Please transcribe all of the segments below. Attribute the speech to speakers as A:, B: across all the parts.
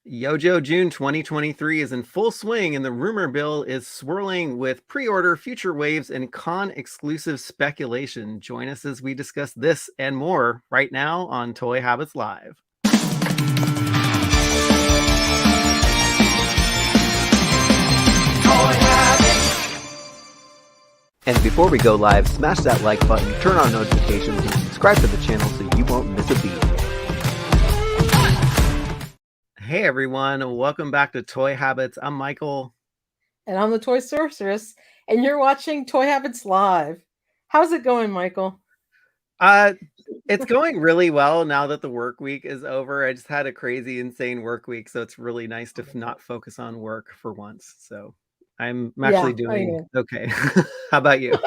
A: YoJo June 2023 is in full swing, and the rumor mill is swirling with pre-order, future waves, and con-exclusive speculation. Join us as we discuss this and more right now on Toy Habits Live. And before we go live, smash that like button, turn on notifications, and subscribe to the channel so you won't miss a beat. Hey everyone, welcome back to Toy Habits. I'm Michael.
B: And I'm the Toy Sorceress, and you're watching Toy Habits Live. How's it going, Michael?
A: It's going really well now that the work week is over. I just had a crazy, insane work week, so it's really nice to not focus on work for once. So I'm actually doing okay. How about you?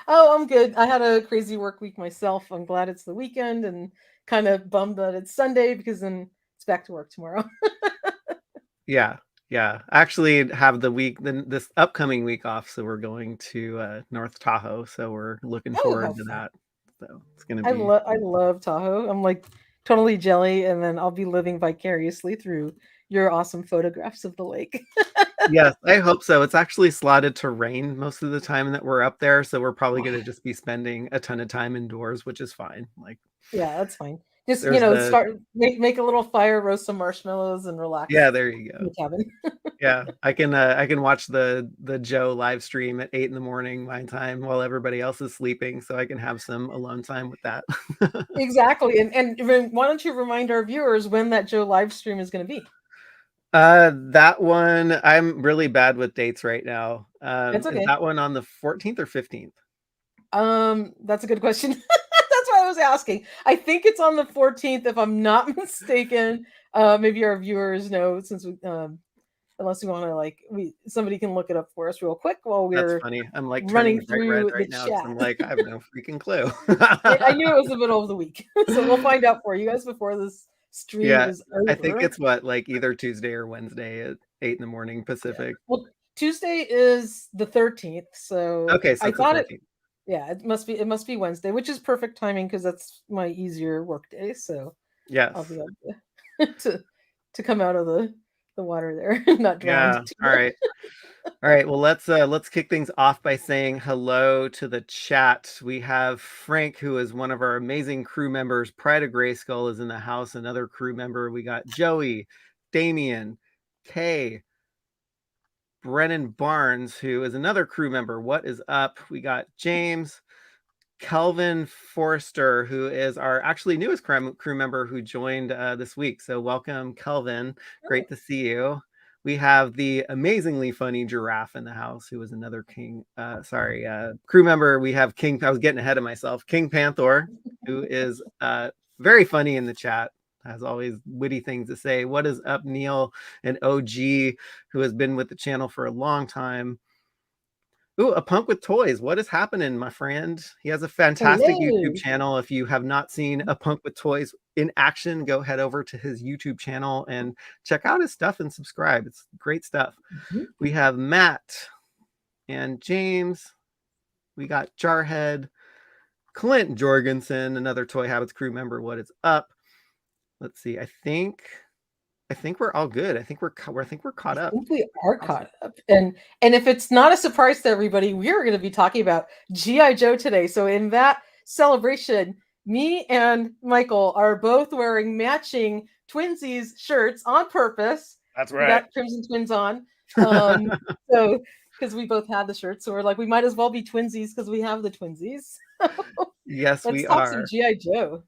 B: Oh, I'm good. I had a crazy work week myself. I'm glad it's the weekend and kind of bummed that it's Sunday because then it's back to work tomorrow.
A: Yeah. I actually have this upcoming week off, so we're going to North Tahoe. So we're looking forward to that. So it's gonna be.
B: I love Tahoe. I'm like totally jelly, and then I'll be living vicariously through your awesome photographs of the lake.
A: Yes, I hope so. It's actually slotted to rain most of the time that we're up there, so we're probably going to just be spending a ton of time indoors, which is fine.
B: Yeah, that's fine. Just make a little fire, roast some marshmallows, and relax.
A: Yeah, there you go.
B: In the cabin.
A: Yeah, I can watch the Joe live stream at 8 a.m. my time while everybody else is sleeping, so I can have some alone time with that.
B: Exactly, and why don't you remind our viewers when that Joe live stream is going to be?
A: That one, I'm really bad with dates right now.
B: That's okay.
A: Is that one on the 14th or 15th?
B: That's a good question. That's what I was asking. I think it's on the 14th, if I'm not mistaken. Maybe our viewers know, since we, unless we want to somebody can look it up for us real quick while we're.
A: That's funny. I'm like
B: running through
A: right now.
B: Chat.
A: I'm like, I have no freaking clue.
B: I knew it was the middle of the week, so we'll find out for you guys before this stream is over.
A: I think it's either Tuesday or Wednesday at 8 a.m. Pacific.
B: Yeah. Well, Tuesday is the 13th, so
A: okay. So
B: I thought it. Yeah, it must be Wednesday, which is perfect timing because that's my easier work day. So
A: yes,
B: I'll be able to come out of the water there, not drowned.
A: Yeah. All right. Well, let's kick things off by saying hello to the chat. We have Frank, who is one of our amazing crew members. Pride of Grayskull is in the house. Another crew member. We got Joey, Damien, Kay, Brennan Barnes, who is another crew member. What is up? We got James, Kelvin Forrester, who is our actually newest crew member who joined this week. So welcome, Kelvin. Great to see you. We have the amazingly funny Giraffe in the house, who is another crew member. We have King. I was getting ahead of myself. King Panther, who is very funny in the chat. Has always witty things to say. What is up, Neil and OG, who has been with the channel for a long time. Ooh, a punk with toys. What is happening, my friend? He has a fantastic YouTube channel. If you have not seen a punk with toys in action, go head over to his YouTube channel and check out his stuff and subscribe. It's great stuff. Mm-hmm. We have Matt and James. We got Jarhead, Clint Jorgensen, another Toy Habits crew member. What is up? Let's see. I think we're all good. I think we're caught up.
B: I think we are caught up. And if it's not a surprise to everybody, we're going to be talking about GI Joe today. So in that celebration, me and Michael are both wearing matching Twinsies shirts on purpose.
A: That's right.
B: We got Crimson Twins on. So because we both had the shirts, so we're like, we might as well be twinsies because we have the twinsies.
A: Yes,
B: we are. Let's talk some GI Joe.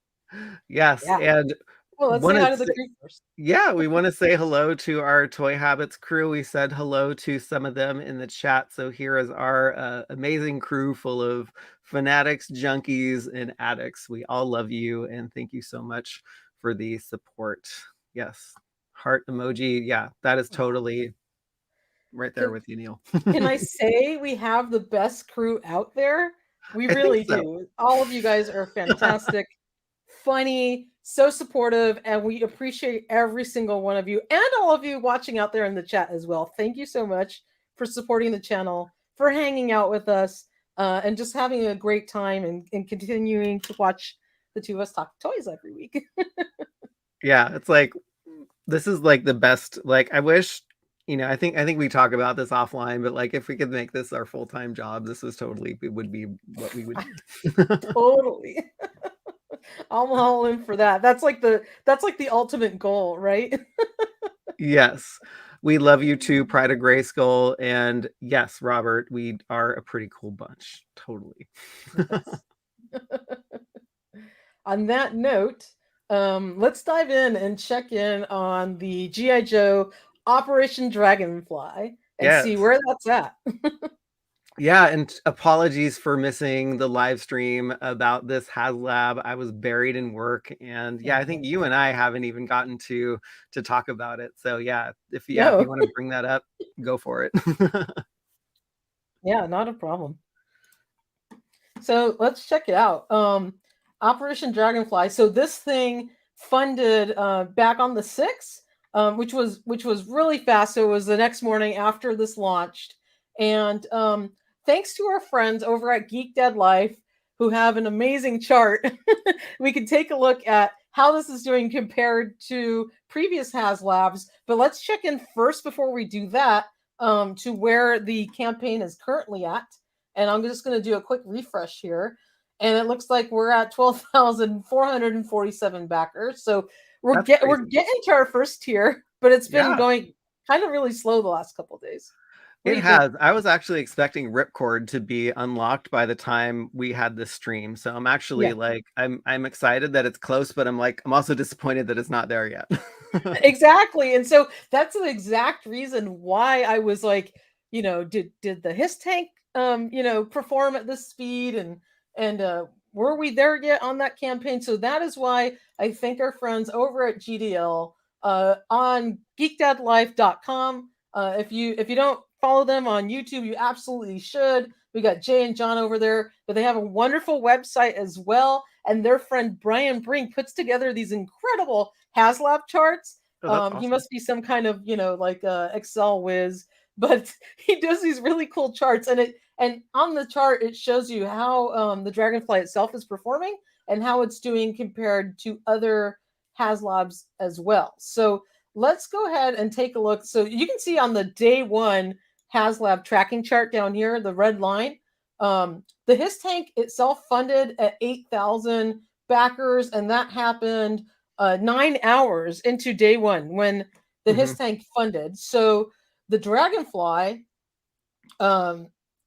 A: Yes, yeah. And
B: well, let's say hi to the crew first.
A: Yeah, we want to say hello to our Toy Habits crew. We said hello to some of them in the chat. So here is our amazing crew full of fanatics, junkies, and addicts. We all love you and thank you so much for the support. Yes, heart emoji. Yeah, that is totally right there with you, Neil.
B: Can I say we have the best crew out there? We really do. All of you guys are fantastic, funny, so supportive, and we appreciate every single one of you and all of you watching out there in the chat as well. Thank you so much for supporting the channel, for hanging out with us, and just having a great time and continuing to watch the two of us talk toys every week.
A: Yeah, it's like This is like the best. Like, I wish, I think we talk about this offline, but like if we could make this our full-time job, this is totally it would be what we would do.
B: Totally. I'm all in for that. That's like the ultimate goal, right?
A: Yes. We love you too, Pride of Grayskull. And yes, Robert, we are a pretty cool bunch. Totally.
B: Yes. On that note, let's dive in and check in on the GI Joe Operation Dragonfly and see
A: Yes.
B: where that's at.
A: Yeah, and apologies for missing the live stream about this HasLab. I was buried in work, and yeah, I think you and I haven't even gotten to talk about it. So yeah, if you
B: No,
A: want to bring that up, go for it.
B: yeah, not a problem. So let's check it out. Operation Dragonfly. So this thing funded back on the 6th, which was really fast. So it was the next morning after this launched, and thanks to our friends over at Geek Dead Life who have an amazing chart, we can take a look at how this is doing compared to previous HasLabs. But let's check in first before we do that to where the campaign is currently at. And I'm just going to do a quick refresh here. And it looks like we're at 12,447 backers. So we're
A: That's
B: we're
A: crazy.
B: getting to our first tier, but it's been
A: Yeah.
B: going kind of really slow the last couple of days. What
A: It
B: do you think?
A: has. I was actually expecting Ripcord to be unlocked by the time we had this stream. So I'm actually
B: Yeah,
A: like I'm excited that it's close, but I'm also disappointed that it's not there yet.
B: exactly. And so that's the exact reason why I was like, did the his tank perform at this speed, and were we there yet on that campaign? So that is why I thank our friends over at GDL on geekdadlife.com. If you don't follow them on YouTube, you absolutely should. We got Jay and John over there, but they have a wonderful website as well. And their friend Brian Brink puts together these incredible HasLab charts.
A: Oh, that's
B: He
A: awesome.
B: must be some kind of like Excel whiz, but he does these really cool charts, and on the chart it shows you how the Dragonfly itself is performing and how it's doing compared to other HasLabs as well. So let's go ahead and take a look. So you can see on the day one HasLab tracking chart down here, the red line. The His Tank itself funded at 8,000 backers, and that happened 9 hours into day one when the
A: Hmm.
B: His Tank funded. So the Dragonfly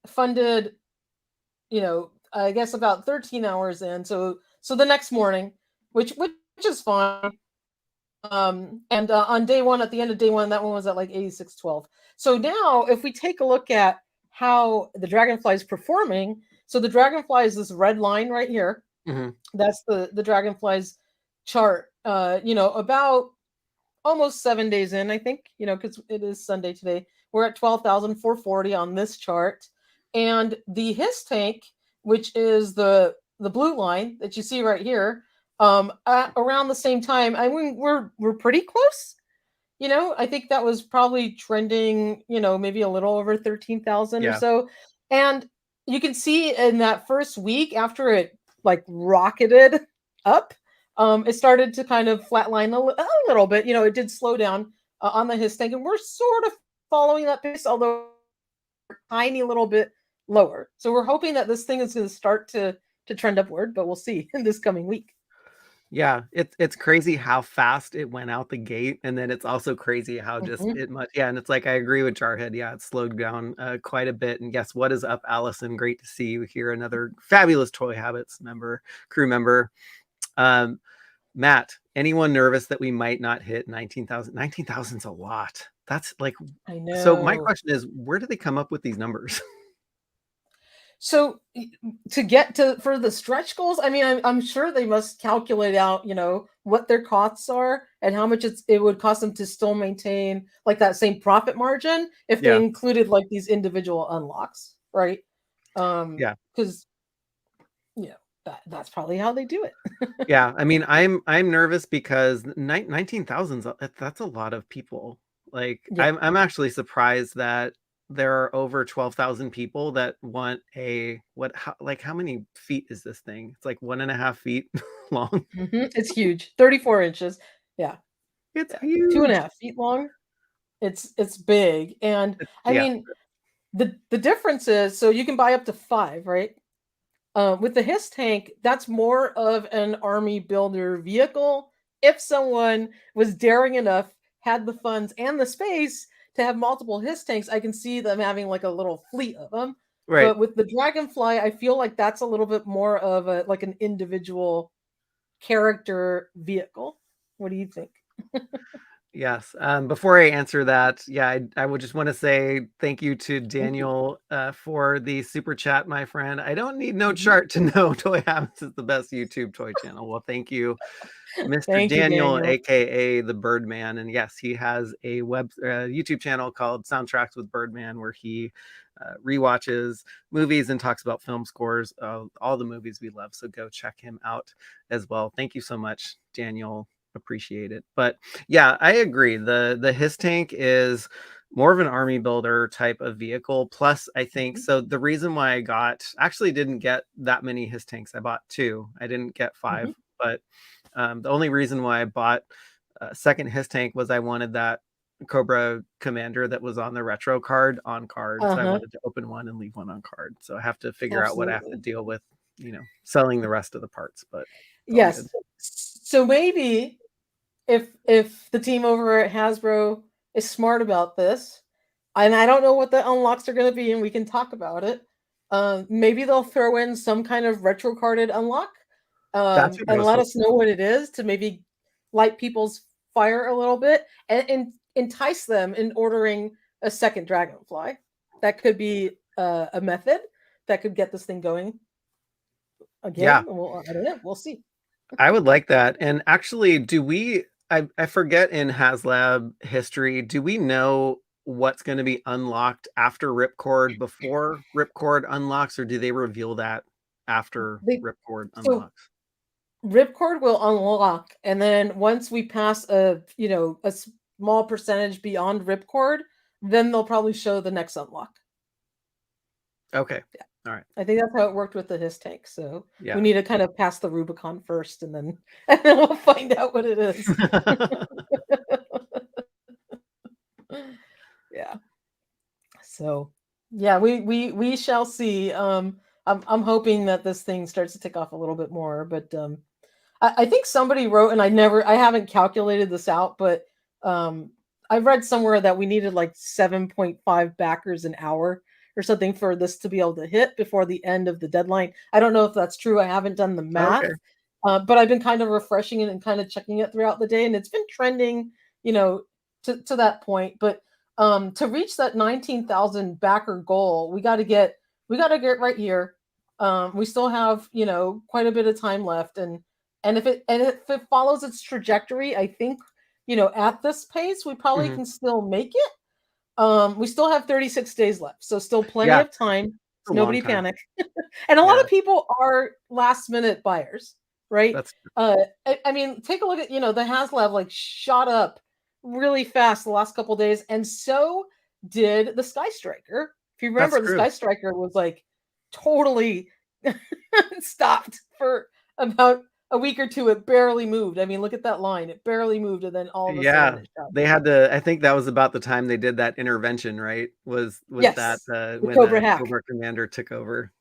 B: funded, I guess about 13 hours in. So the next morning, which is fine. And on day one, at the end of day one, that one was at like 8612. So now, if we take a look at how the Dragonfly is performing, so the Dragonfly is this red line right here.
A: Hmm.
B: That's the Dragonfly's chart. About almost 7 days in, I think, because it is Sunday today. We're at 12,440 on this chart. And the His Tank, which is the blue line that you see right here, at around the same time, I mean, we're pretty close. I think that was probably trending, maybe a little over 13,000 or
A: Yeah.
B: so. And you can see in that first week after it like rocketed up, it started to kind of flatline a little bit. It did slow down on the His Tank, and we're sort of following that pace, although a tiny little bit lower. So we're hoping that this thing is going to start to trend upward, but we'll see in this coming week.
A: Yeah, it's crazy how fast it went out the gate, and then it's also crazy how just
B: Mhm.
A: it much. Yeah, and it's like I agree with Jarhead. Yeah, it slowed down quite a bit. And yes, what is up, Allison? Great to see you here. Another fabulous Toy Habits crew member. Um, Matt, anyone nervous that we might not hit 19,000? 19,000's a lot. That's like
B: I
A: so. My
B: know.
A: question is, where do they come up with these numbers?
B: So to get to for the stretch goals, I mean, I'm sure they must calculate out, what their costs are and how much it would cost them to still maintain like that same profit margin if they
A: Yeah,
B: included like these individual unlocks, right?
A: yeah.
B: Because that's probably how they do it.
A: Yeah, I mean, I'm nervous because 19,000's that's a lot of people. Like,
B: Yeah.
A: I'm actually surprised that there are over 12,000 people that want how many feet is this thing? It's like 1.5 feet long.
B: It's huge, 34 inches. Yeah.
A: It's
B: Yeah,
A: huge.
B: 2.5 feet long. It's big, and I
A: Yeah,
B: mean the difference is so you can buy up to 5, right? With the HISS tank, that's more of an army builder vehicle. If someone was daring enough, had the funds and the space to have multiple HISS tanks, I can see them having like a little fleet of them.
A: right.
B: But with the Dragonfly, I feel like that's a little bit more of a like an individual character vehicle. What do you think?
A: Yes. Before I answer that, yeah, I would just want to say thank you to
B: Thank you.
A: Daniel for the super chat, my friend. I don't need no
B: Mhm.
A: chart to know Toy Habits is the best YouTube toy channel. Well, thank you, Mr.
B: Thank you,
A: Daniel,
B: Daniel.
A: aka the Birdman. And yes, he has a YouTube channel called Soundtracks with Birdman, where he rewatches movies and talks about film scores of all the movies we love. So go check him out as well. Thank you so much, Daniel. Appreciate it. But yeah, I agree. The HISS tank is more of an army builder type of vehicle. Plus, I think
B: Mhm,
A: so. The reason why I actually didn't get that many HISS tanks, I bought 2. I didn't get 5,
B: mhm.
A: but the only reason why I bought a second HISS tank was I wanted that Cobra Commander that was on the retro card on card. So I
B: Uh-huh.
A: wanted to open one and leave one on card. So I have to figure out what I have to
B: Absolutely.
A: deal with, selling the rest of the parts, but it's all
B: Yes.
A: good.
B: So maybe if the team over at Hasbro is smart about this, and I don't know what the unlocks are going to be, and we can talk about it. Maybe they'll throw in some kind of retro carded unlock,
A: That's what I
B: and
A: was
B: let
A: hoping.
B: us know what it is to maybe light people's fire a little bit and entice them in ordering a second Dragonfly. That could be a method that could get this thing going
A: Yeah,
B: again. Well, I don't know. We'll see.
A: I would like that. And actually, I forget in HasLab history, do we know what's going to be unlocked after Ripcord before Ripcord unlocks, or do they reveal that after
B: They,
A: Ripcord
B: so
A: unlocks?
B: Ripcord will unlock, and then once we pass a small percentage beyond Ripcord, then they'll probably show the next unlock.
A: Okay.
B: Yeah,
A: All right.
B: I think that's how it worked with the HISS tank. So we
A: Yeah.
B: need to kind of pass the Rubicon first, and then and then we'll find out what it is. Yeah. So yeah, we shall see. I'm hoping that this thing starts to tick off a little bit more, but I think somebody wrote, and I haven't calculated this out, but I read somewhere that we needed like 7.5 backers an hour or something for this to be able to hit before the end of the deadline. I don't know if that's true. I haven't done the math,
A: Okay.
B: but I've been kind of refreshing it and kind of checking it throughout the day, and it's been trending, you know, to that point. But to reach that 19,000 backer goal, we got to get right here. We still have quite a bit of time left, and if it follows its trajectory, I think at this pace we probably
A: Mhm.
B: can still make it. We still have 36 days left, so still plenty
A: Yeah,
B: of time.
A: it's a long
B: Nobody
A: time.
B: panic. And a lot
A: Yeah,
B: of people are last minute buyers, right?
A: that's
B: I mean, take a look at the HasLab like shot up really fast the last couple days, and so did the Sky Striker. If you
A: that's
B: remember, the
A: true.
B: Sky Striker was like totally stopped for about a week or two. It barely moved. I mean, look at that line. It barely moved, and then all of a sudden
A: Yeah,
B: it shot.
A: they had to I think that was about the time they did that intervention, right? Was that,
B: Yes, the
A: when
B: Cobra
A: the
B: hack.
A: Cobra Commander took over?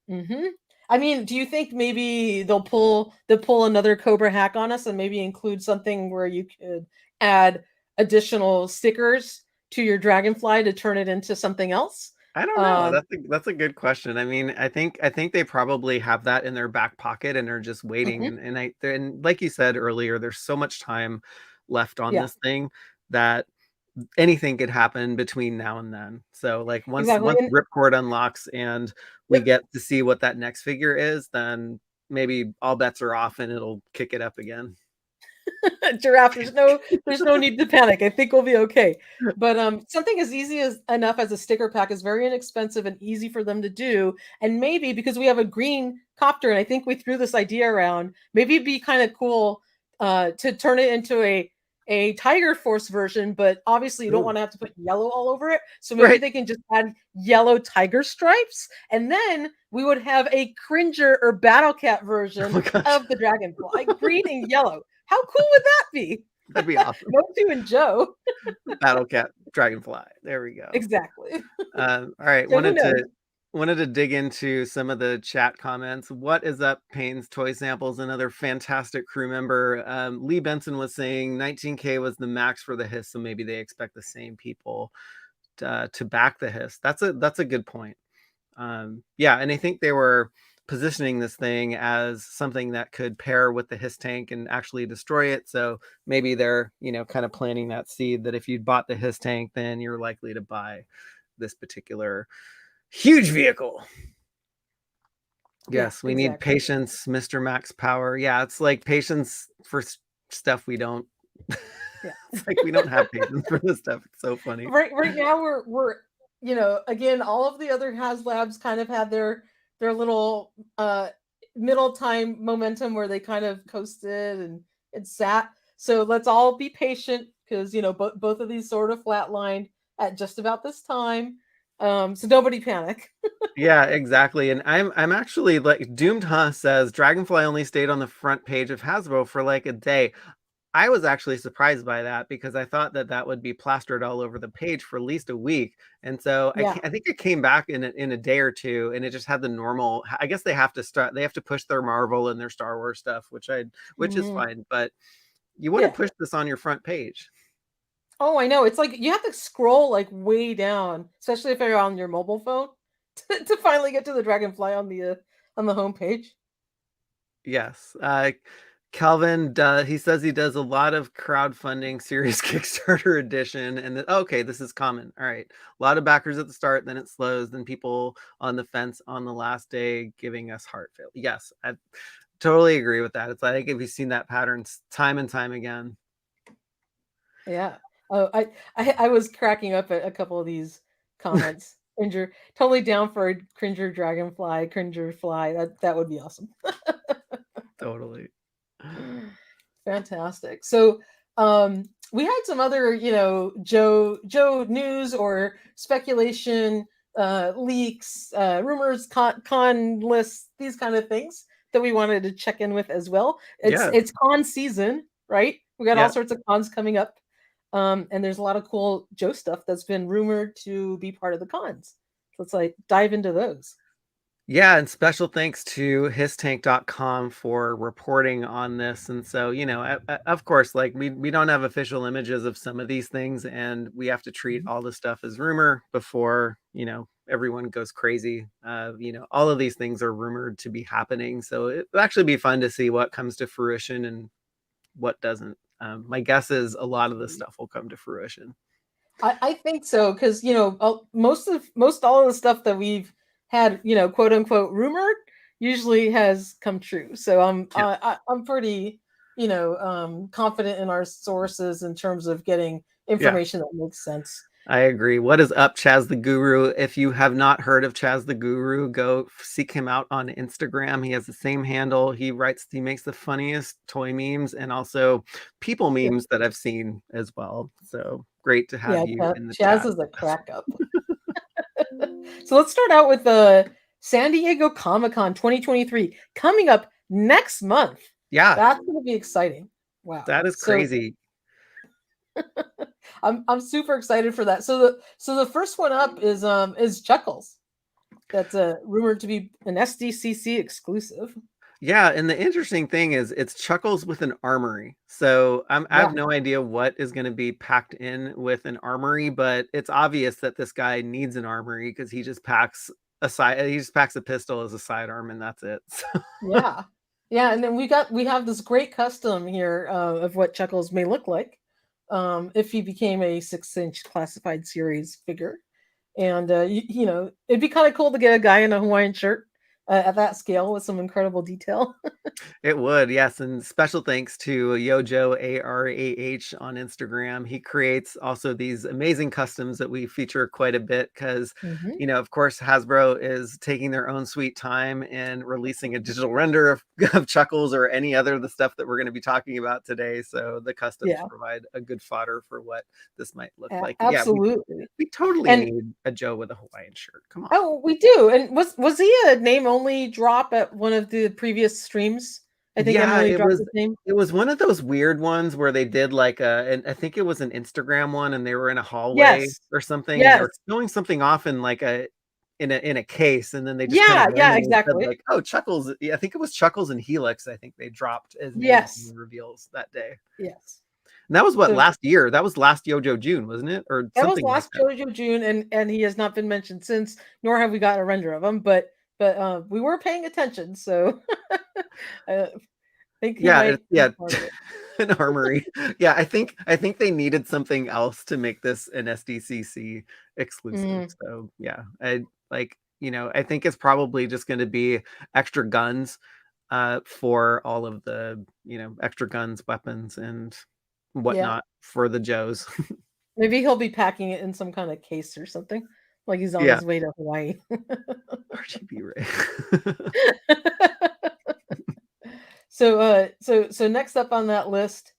B: Hmm. I mean, do you think maybe they'll pull another Cobra hack on us and maybe include something where you could add additional stickers to your Dragonfly to turn it into something else?
A: I don't know.
B: Uh,
A: That's a good question. I mean, I think they probably have that in their back pocket and are just waiting.
B: mhm,
A: And like you said earlier, there's so much time left on
B: yeah,
A: this thing that anything could happen between now and then. So like once
B: exactly.
A: once
B: And
A: Ripcord unlocks and we
B: yep,
A: get to see what that next figure is, then maybe all bets are off and it'll kick it up again.
B: Giraffe, there's no need to panic. I think we'll be okay. But something as easy as enough as a sticker pack is very inexpensive and easy for them to do. And maybe because we have a green copter, and I think we threw this idea around, maybe it'd be kind of cool to turn it into a Tiger Force version, but obviously you don't
A: Ooh.
B: want to have to put yellow all over it. So maybe
A: Right.
B: they can just add yellow tiger stripes, and then we would have a Cringer or Battle Cat
A: Oh
B: version
A: my gosh.
B: of the Dragonfly, green and yellow. How cool would that be?
A: That'd be awesome.
B: Motu and Joe.
A: Battle Cat Dragonfly. There we go.
B: Exactly.
A: All right,
B: So who knows?
A: wanted to dig into some of the chat comments. What is up, Payne's Toy Samples? Another fantastic crew member. Lee Benson was saying 19K was the max for the hiss, so maybe they expect the same people to back the hiss. That's a good point. Yeah, and I think they were positioning this thing as something that could pair with the hiss tank and actually destroy it. So maybe they're, kind of planting that seed that if you bought the hiss tank, then you're likely to buy this particular huge vehicle. Yes, we need patience, Mr. Max Power. Yeah, it's like patience for stuff we don't.
B: Yeah.
A: It's like we don't have patience for this stuff. It's so funny.
B: Right now we're again, all of the other HasLabs kind of had their little middle time momentum where they kind of coasted and sat. So let's all be patient because both of these sort of flatlined at just about this time. So nobody panic.
A: Yeah, exactly. And I'm actually like Doomed says Dragonfly only stayed on the front page of Hasbro for like a day. I was actually surprised by that because I thought that would be plastered all over the page for at least a week. And so
B: Yeah.
A: I think it came back in a day or two, and it just had the normal. I guess they have to push their Marvel and their Star Wars stuff, which is fine. But you want to push this on your front page.
B: Oh, I know. It's like you have to scroll like way down, especially if you're on your mobile phone, to finally get to the Dragonfly on the home page.
A: Yes. Calvin, he says he does a lot of crowdfunding series Kickstarter edition. And okay, this is common. All right. A lot of backers at the start, then it slows, then people on the fence on the last day giving us heart failure. Yes, I totally agree with that. It's like if you've seen that pattern time and time again.
B: Yeah. Oh, I was cracking up at a couple of these comments. Cringer, totally down for a Cringer Dragonfly, Cringer Fly. That would be awesome.
A: Totally.
B: Fantastic. So we had some other, Joe news or speculation, leaks, rumors, con lists, these kind of things that we wanted to check in with as well. It's con season, right? We got all sorts of cons coming up. And there's a lot of cool Joe stuff that's been rumored to be part of the cons. So let's dive into those.
A: Yeah, and special thanks to hisstank.com for reporting on this. And so, of course, like we don't have official images of some of these things, and we have to treat all the stuff as rumor before, everyone goes crazy. All of these things are rumored to be happening. So it'll actually be fun to see what comes to fruition and what doesn't. My guess is a lot of this stuff will come to fruition.
B: I think so, because most all of the stuff that we've had, quote unquote rumored usually has come true. So I'm pretty confident in our sources in terms of getting information that makes sense.
A: I agree. What is up, Chaz the Guru? If you have not heard of Chaz the Guru, go seek him out on Instagram. He has the same handle. He makes the funniest toy memes and also people memes that I've seen as well. So great to have you in the
B: Chaz
A: chat.
B: is a crack up. So let's start out with the San Diego Comic-Con 2023 coming up next month.
A: Yeah.
B: That's going to be exciting. Wow.
A: That is crazy.
B: I'm super excited for that. So the first one up is Chuckles. That's rumored to be an SDCC exclusive.
A: Yeah, and the interesting thing is it's Chuckles with an armory. So I have no idea what is going to be packed in with an armory, but it's obvious that this guy needs an armory because he just packs a pistol as a sidearm and that's it. So.
B: Yeah, and then we have this great custom here of what Chuckles may look like if he became a 6-inch classified series figure. And it'd be kind of cool to get a guy in a Hawaiian shirt at that scale with some incredible detail.
A: It would, yes. And special thanks to Yojo ARAH on Instagram. He creates also these amazing customs that we feature quite a bit because, of course, Hasbro is taking their own sweet time and releasing a digital render of Chuckles or any other of the stuff that we're going to be talking about today. So the customs provide a good fodder for what this might look like.
B: Absolutely.
A: Yeah, we totally need a Joe with a Hawaiian shirt. Come on.
B: Oh, we do. And was he a name only drop at one of the previous streams? I think
A: Yeah,
B: Emily
A: it
B: dropped
A: was
B: his name.
A: it was one of those weird ones where they did like and I think it was an Instagram one, and they were in a hallway
B: Yes.
A: or something, and they
B: Yes.
A: were showing something off in like a case, and then they just kind of
B: Yeah, yeah,
A: randomly said
B: exactly.
A: like, "Oh, Chuckles." Yeah, I think it was Chuckles and Helix. I think they dropped as names in the
B: Yes.
A: reveals that day.
B: Yes.
A: And that was what,
B: So
A: last year? That was last Yojo June, wasn't it? Or
B: that was
A: something like
B: last
A: that.
B: JoJo June, and he has not been mentioned since, nor have we got a render of him. But we were paying attention, so I think he
A: Yeah,
B: might be
A: yeah,
B: part of it.
A: an armory. Yeah, I think they needed something else to make this an SDCC exclusive.
B: Mhm.
A: So yeah, I like, I think it's probably just going to be extra guns for all of the, extra guns, weapons, and
B: Yeah.
A: whatnot for the Joes.
B: Maybe he'll be packing it in some kind of case or something, like he's on
A: Yeah,
B: his way to Hawaii.
A: RGB Ray.
B: So next up on that list,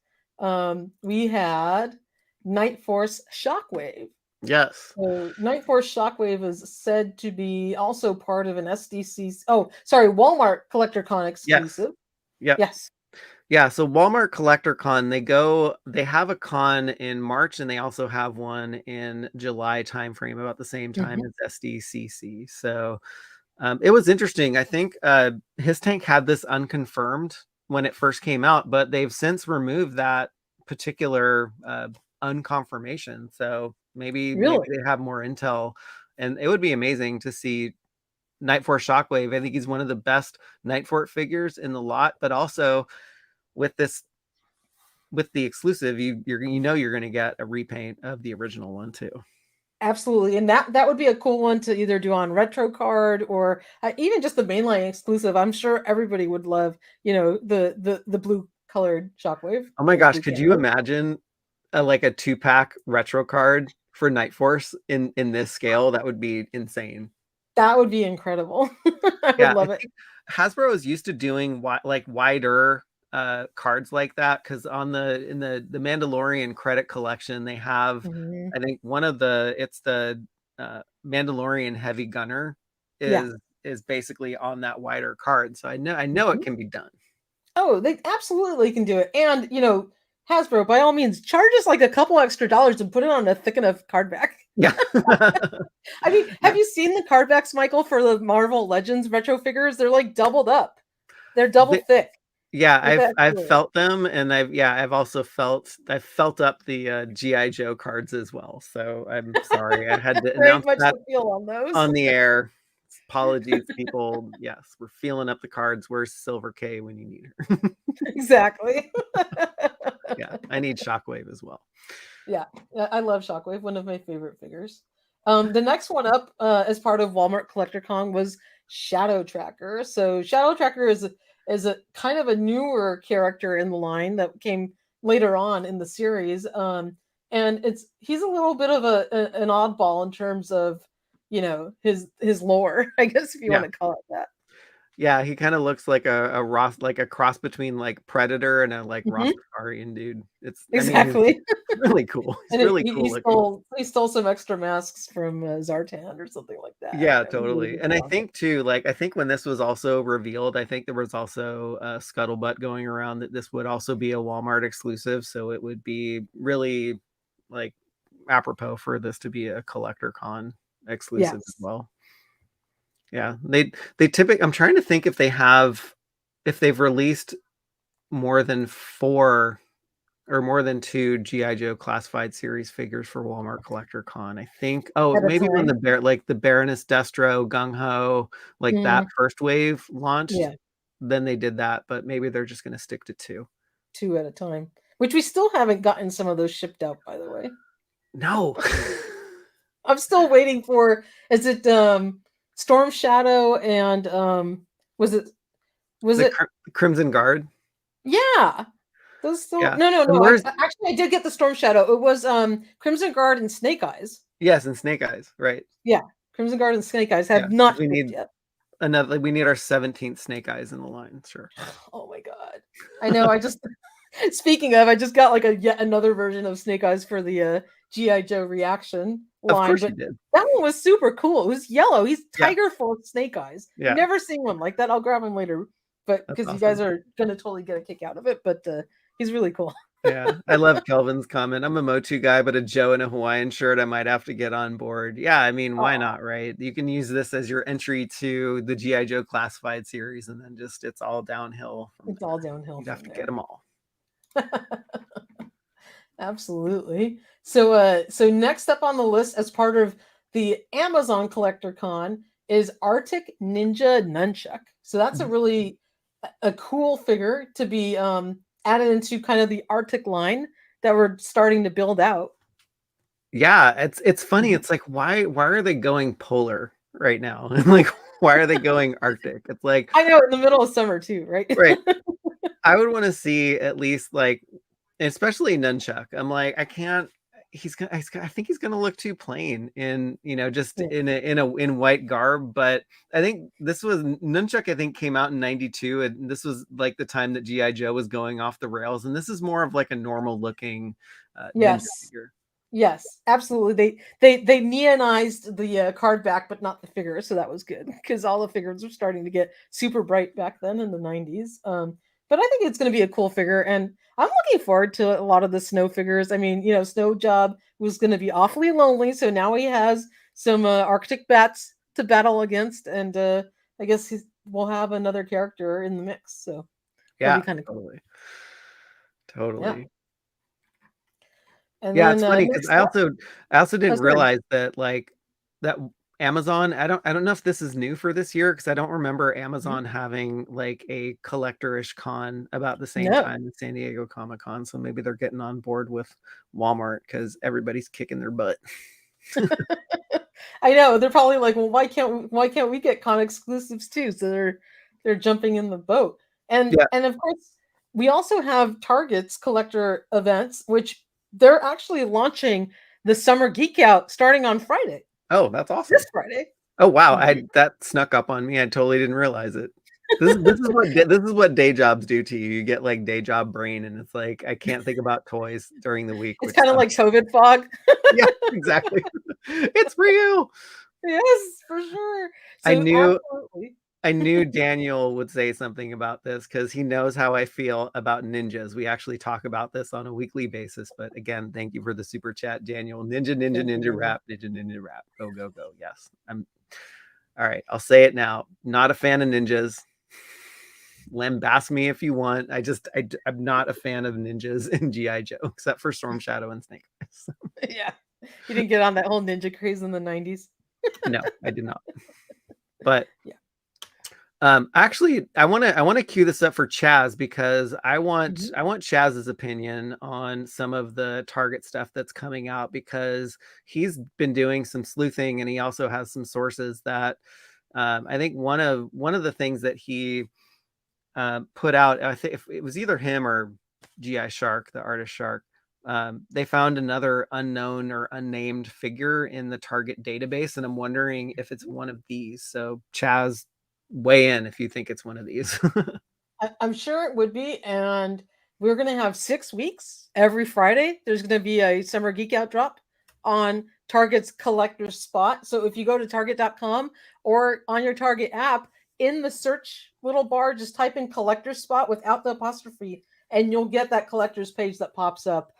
B: we had Night Force Shockwave.
A: Yes.
B: So Night Force Shockwave is said to be also part of an SDC. Oh, sorry, Walmart CollectorCon
A: Yes.
B: exclusive.
A: Yep.
B: Yes.
A: Yeah, so Walmart Collector Con, they have a con in March, and they also have one in July timeframe, about the same time
B: Mhm.
A: as SDCC. So it was interesting. I think His Tank had this unconfirmed when it first came out, but they've since removed that particular unconfirmation. So maybe
B: Really?
A: they have more intel, and it would be amazing to see Night Force Shockwave. I think he's one of the best Night Force figures in the lot, but also with this with the exclusive, you're going to get a repaint of the original one too.
B: Absolutely, and that would be a cool one to either do on retro card or even just the mainline exclusive. I'm sure everybody would love, the blue colored Shockwave
A: Oh my
B: or
A: gosh,
B: blue
A: could you
B: camo.
A: imagine like a 2-pack retro card for Night Force in this scale? That would be insane.
B: That would be incredible. I would
A: Yeah, I
B: love it.
A: think Hasbro is used to doing like wider cards like that, because on the Mandalorian credit collection they have,
B: Mhm.
A: I think it's the Mandalorian heavy gunner
B: Yeah.
A: is basically on that wider card. So I know it
B: Mhm.
A: can be done.
B: Oh, they absolutely can do it. And, Hasbro, by all means, charge us like a couple extra dollars and put it on a thick enough card back.
A: Yeah.
B: I mean,
A: Yeah.
B: have you seen the card backs, Michael, for the Marvel Legends retro figures? They're like doubled up. They're double
A: The-
B: thick.
A: yeah,
B: Like
A: I've
B: that.
A: felt them, and I've also felt up the GI Joe cards as well. So I'm sorry I had to
B: Very
A: announce
B: much
A: that
B: the feel on those.
A: on the air. Apologies, people. Yes, we're feeling up the cards. Where's Silver K when you need her?
B: Exactly.
A: Yeah, I need Shockwave as well.
B: Yeah, I love Shockwave, one of my favorite figures. The next one up, as part of Walmart CollectorCon, was Shadow Tracker. So Shadow Tracker is a kind of a newer character in the line that came later on in the series. And he's a little bit of an oddball in terms of his lore, I guess if you want
A: Yeah,
B: to call it that.
A: yeah, he kind of looks like like a cross between like Predator and a like
B: Mhm,
A: Rastafarian dude. I mean, he's
B: exactly.
A: really cool. He's
B: And
A: really
B: he
A: cool looking.
B: he stole some extra masks from Zartan or something like that.
A: Yeah,
B: He really
A: totally.
B: did
A: And I
B: well.
A: think too, like, I think when this was also revealed, I think there was also a scuttlebutt going around that this would also be a Walmart exclusive. So it would be really like apropos for this to be a collector con exclusive as
B: Yes.
A: well. Yeah. They typically, I'm trying to think if they've released more than four or more than two GI Joe classified series figures for Walmart Collector Con. I think. Oh,
B: At a
A: maybe when
B: time.
A: the Baroness Destro, Gung Ho, like that
B: Mm,
A: first wave launched,
B: yeah,
A: then they did that. But maybe they're just going to stick to two.
B: 2 at a time, which we still haven't gotten some of those shipped out, by the way.
A: No,
B: I'm still waiting for is it, Storm Shadow and, was it was
A: the
B: it
A: Crimson Guard.
B: yeah, those still
A: Yeah,
B: no, no,
A: and
B: no, actually, I did get the Storm Shadow. It was, Crimson Guard and Snake Eyes.
A: yes, and Snake Eyes, right?
B: Yeah, Crimson Guard and Snake Eyes
A: Yeah,
B: have
A: because
B: not shipped yet.
A: we need our 17th Snake Eyes in the line. Sure.
B: Oh my god. I know, I just speaking of, I just got, like, a yet another version of Snake Eyes for the, GI Joe Reaction
A: Of
B: line,
A: course
B: but
A: you did.
B: that one was super cool. It was yellow. He's
A: Yeah,
B: tiger full of snake eyes.
A: yeah.
B: Never seen one like that. I'll grab him later. but
A: That's
B: because you guys
A: awesome.
B: are gonna totally get a kick out of it. But he's really cool.
A: Yeah, I love Kelvin's comment. I'm a Motu guy, but a Joe in a Hawaiian shirt, I might have to get on board. Yeah, I mean, why
B: Oh,
A: not, right? You can use this as your entry to the GI Joe classified series, and then just it's all downhill from
B: it's all
A: there.
B: downhill
A: You'd have
B: from
A: to get
B: there.
A: them all.
B: Absolutely. So next up on the list, as part of the Amazon Collector Con, is Arctic Ninja Nunchuck. So that's a really a cool figure to be added into kind of the Arctic line that we're starting to build out.
A: Yeah, it's funny.
B: Mhm.
A: It's like why are they going polar right now? And like why are they going Arctic? It's like
B: I know, in the middle of summer too, right?
A: right. I would want to see at least like especially Nunchuck. I'm like I can't I think he's gonna look too plain in just
B: Yeah.
A: in white garb. But I think this was Nunchuck. I think came out in '92, and this was like the time that GI Joe was going off the rails. And this is more of like a normal looking ninja
B: Yes.
A: figure.
B: Yes, absolutely. They neonized the card back, but not the figure, so that was good because all the figures were starting to get super bright back then in the 90s. But I think it's going to be a cool figure, and I'm looking forward to a lot of the Snow figures. I mean, Snow Job was going to be awfully lonely, so now he has some Arctic bats to battle against, and I guess we'll have another character in the mix, so it'll be
A: Yeah,
B: kind of cool.
A: totally,
B: Yeah,
A: totally.
B: and
A: Yeah,
B: then
A: it's funny because
B: next up,
A: I also
B: oh
A: didn't
B: sorry,
A: realize that like that Amazon. I don't know if this is new for this year because I don't remember
B: Mhm.
A: Amazon having like a collector-ish con about the same
B: No.
A: time as San Diego Comic-Con. So maybe they're getting on board with Walmart because everybody's kicking their butt.
B: I know they're probably like, well, why can't we get con exclusives too? So they're jumping in the boat, and
A: Yeah.
B: and of course we also have Target's collector events, which they're actually launching the Summer Geek Out starting on Friday,
A: Oh, that's
B: this
A: awesome.
B: Friday.
A: Oh wow,
B: Indeed,
A: I that snuck up on me. I totally didn't realize it. This is what day jobs do to you. You get like day job brain, and it's like I can't think about toys during the week,
B: it's
A: which
B: kind of like
A: sucks.
B: COVID fog.
A: Yeah, exactly. It's real.
B: Yes, for sure.
A: I
B: So
A: knew
B: absolutely.
A: I knew Daniel would say something about this because he knows how I feel about ninjas. We actually talk about this on a weekly basis. But again, thank you for the super chat, Daniel. Ninja, ninja,
B: Thank you,
A: ninja
B: Daniel.
A: rap, ninja, ninja rap. Go, go, go. Yes. I'm all right. I'll say it now. Not a fan of ninjas. Lambast me if you want. I'm not a fan of ninjas in GI Joe except for Storm Shadow and Snake Eyes.
B: Yeah, you didn't get on that whole ninja craze in the 90s.
A: No, I did not. But
B: Yeah.
A: actually, I want to cue this up for Chaz because I want
B: Mhm.
A: I want Chaz's opinion on some of the Target stuff that's coming out because he's been doing some sleuthing and he also has some sources that I think one of the things that he put out. I think if it was either him or GI Shark, the artist Shark. They found another unknown or unnamed figure in the Target database, and I'm wondering if it's one of these. So, Chaz, weigh in if you think it's one of these.
B: I'm sure it would be, and we're gonna have 6 weeks. Every Friday, there's gonna be a Summer Geek Out drop on Target's collector spot. So if you go to Target.com or on your Target app, in the search little bar, just type in collector spot without the apostrophe, and you'll get that collector's page that pops up,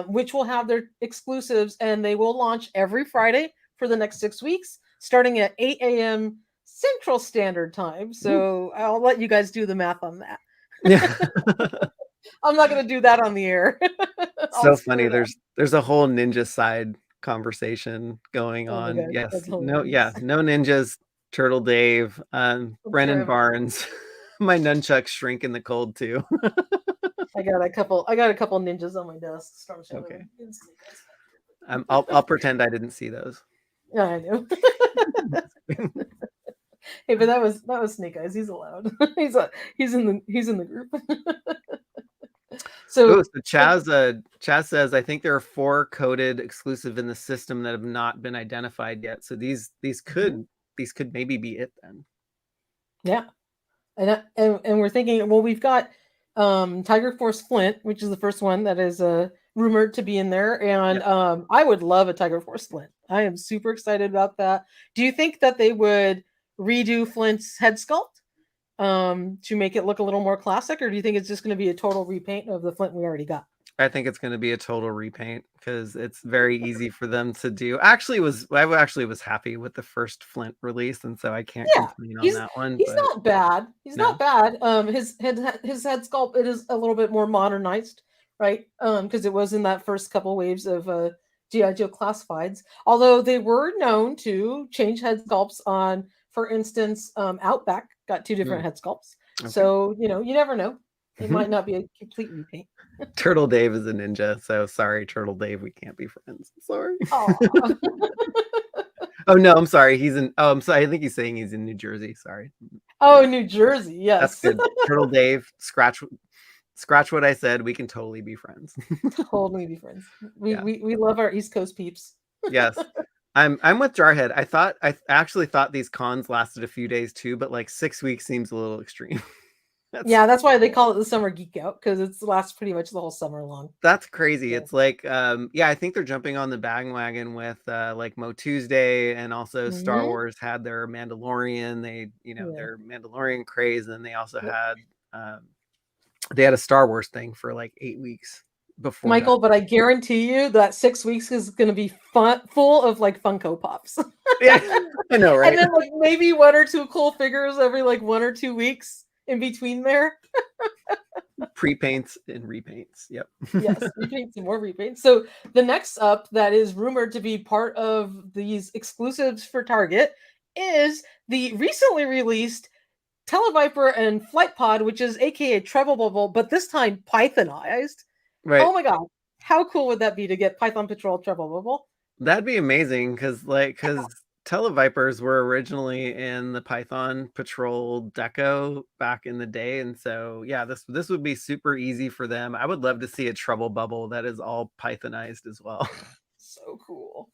B: which will have their exclusives, and they will launch every Friday for the next 6 weeks, starting at 8 a.m. Central Standard Time. So I'll let you guys do the math on that.
A: Yeah.
B: I'm not going to do that on the air. I'll
A: So
B: screw
A: funny.
B: it up.
A: There's a whole ninja side conversation going
B: Oh my
A: on.
B: god,
A: Yes.
B: that's
A: No, yeah,
B: hilarious.
A: no ninjas, Turtle Dave,
B: I'm sure I
A: Brennan
B: have a couple.
A: Barnes. My nunchucks shrink in the cold too.
B: I got a couple ninjas on my desk. Storm Shadow
A: Okay.
B: and Snake Eyes back
A: I'll pretend I didn't see those.
B: here. Yeah, I know. Hey, but that was Snake Eyes. He's allowed. He's in the group.
A: Oh,
B: so
A: so
B: so
A: Chaz says I think there are 4 coded exclusive in the system that have not been identified yet. So
B: Mhm.
A: these could maybe be it then.
B: Yeah. And we're thinking, well, we've got Tiger Force Flint, which is the first one that is rumored to be in there, and
A: Yep.
B: I would love a Tiger Force Flint. I am super excited about that. Do you think that they would redo Flint's head sculpt, to make it look a little more classic, or do you think it's just going to be a total repaint of the Flint we already got?
A: I think it's going to be a total repaint because it's very easy for them to do. I actually was happy with the first Flint release, and so I can't
B: Yeah,
A: complain on that one.
B: he's
A: But
B: not bad. He's
A: no,
B: not bad. His head sculpt, it is a little bit more modernized, right? Because it was in that first couple waves of GI Joe classifieds. Although they were known to change head sculpts on, for instance, Outback got two different head sculpts.
A: okay.
B: So you never know. It might not be a complete repaint.
A: Turtle Dave is a ninja, so sorry, Turtle Dave, we can't be friends. Sorry.
B: Oh.
A: Oh no, I'm sorry. He's in. Oh, I'm sorry. I think he's saying he's in New Jersey. Sorry.
B: Oh, New Jersey.
A: That's
B: Yes.
A: good. Turtle Dave, scratch what I said. We can totally be friends.
B: Totally be friends.
A: Yeah.
B: We love our East Coast peeps.
A: Yes. I'm with Jarhead. I actually thought these cons lasted a few days too, but like 6 weeks seems a little extreme.
B: That's why they call it the Summer Geek Out, because it lasts pretty much the whole summer long.
A: That's crazy.
B: Yeah.
A: It's like I think they're jumping on the bandwagon with like Mo Tuesday, and also Star Wars had their Mandalorian. They, their Mandalorian craze, and they also had they had a Star Wars thing for like 8 weeks before
B: Michael,
A: that.
B: but I guarantee you that 6 weeks is going to be full of like Funko Pops.
A: Yeah, I know, right?
B: And then like maybe one or two cool figures every like 1 or 2 weeks in between there.
A: Pre-paints and repaints. Yep.
B: Yes, repaints and more repaints. So the next up that is rumored to be part of these exclusives for Target is the recently released Televiper and Flight Pod, which is aka Treble Bubble, but this time Pythonized.
A: Right.
B: Oh my god. How cool would that be to get Python Patrol Treble Bubble?
A: That'd be amazing because Televipers were originally in the Python Patrol deco back in the day, and so yeah, this would be super easy for them. I would love to see a Trouble Bubble that is all Pythonized as well.
B: So cool.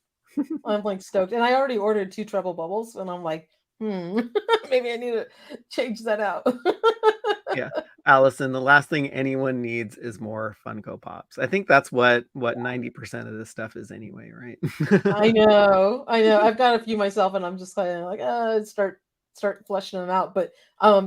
B: I'm like stoked, and I already ordered 2 Treble Bubbles, and I'm like, maybe I need to change that out.
A: Yeah, Allison, the last thing anyone needs is more Funko Pops. I think that's what 90% of this stuff is anyway, right?
B: I know. I've got a few myself, and I'm just kind of like, start fleshing them out. But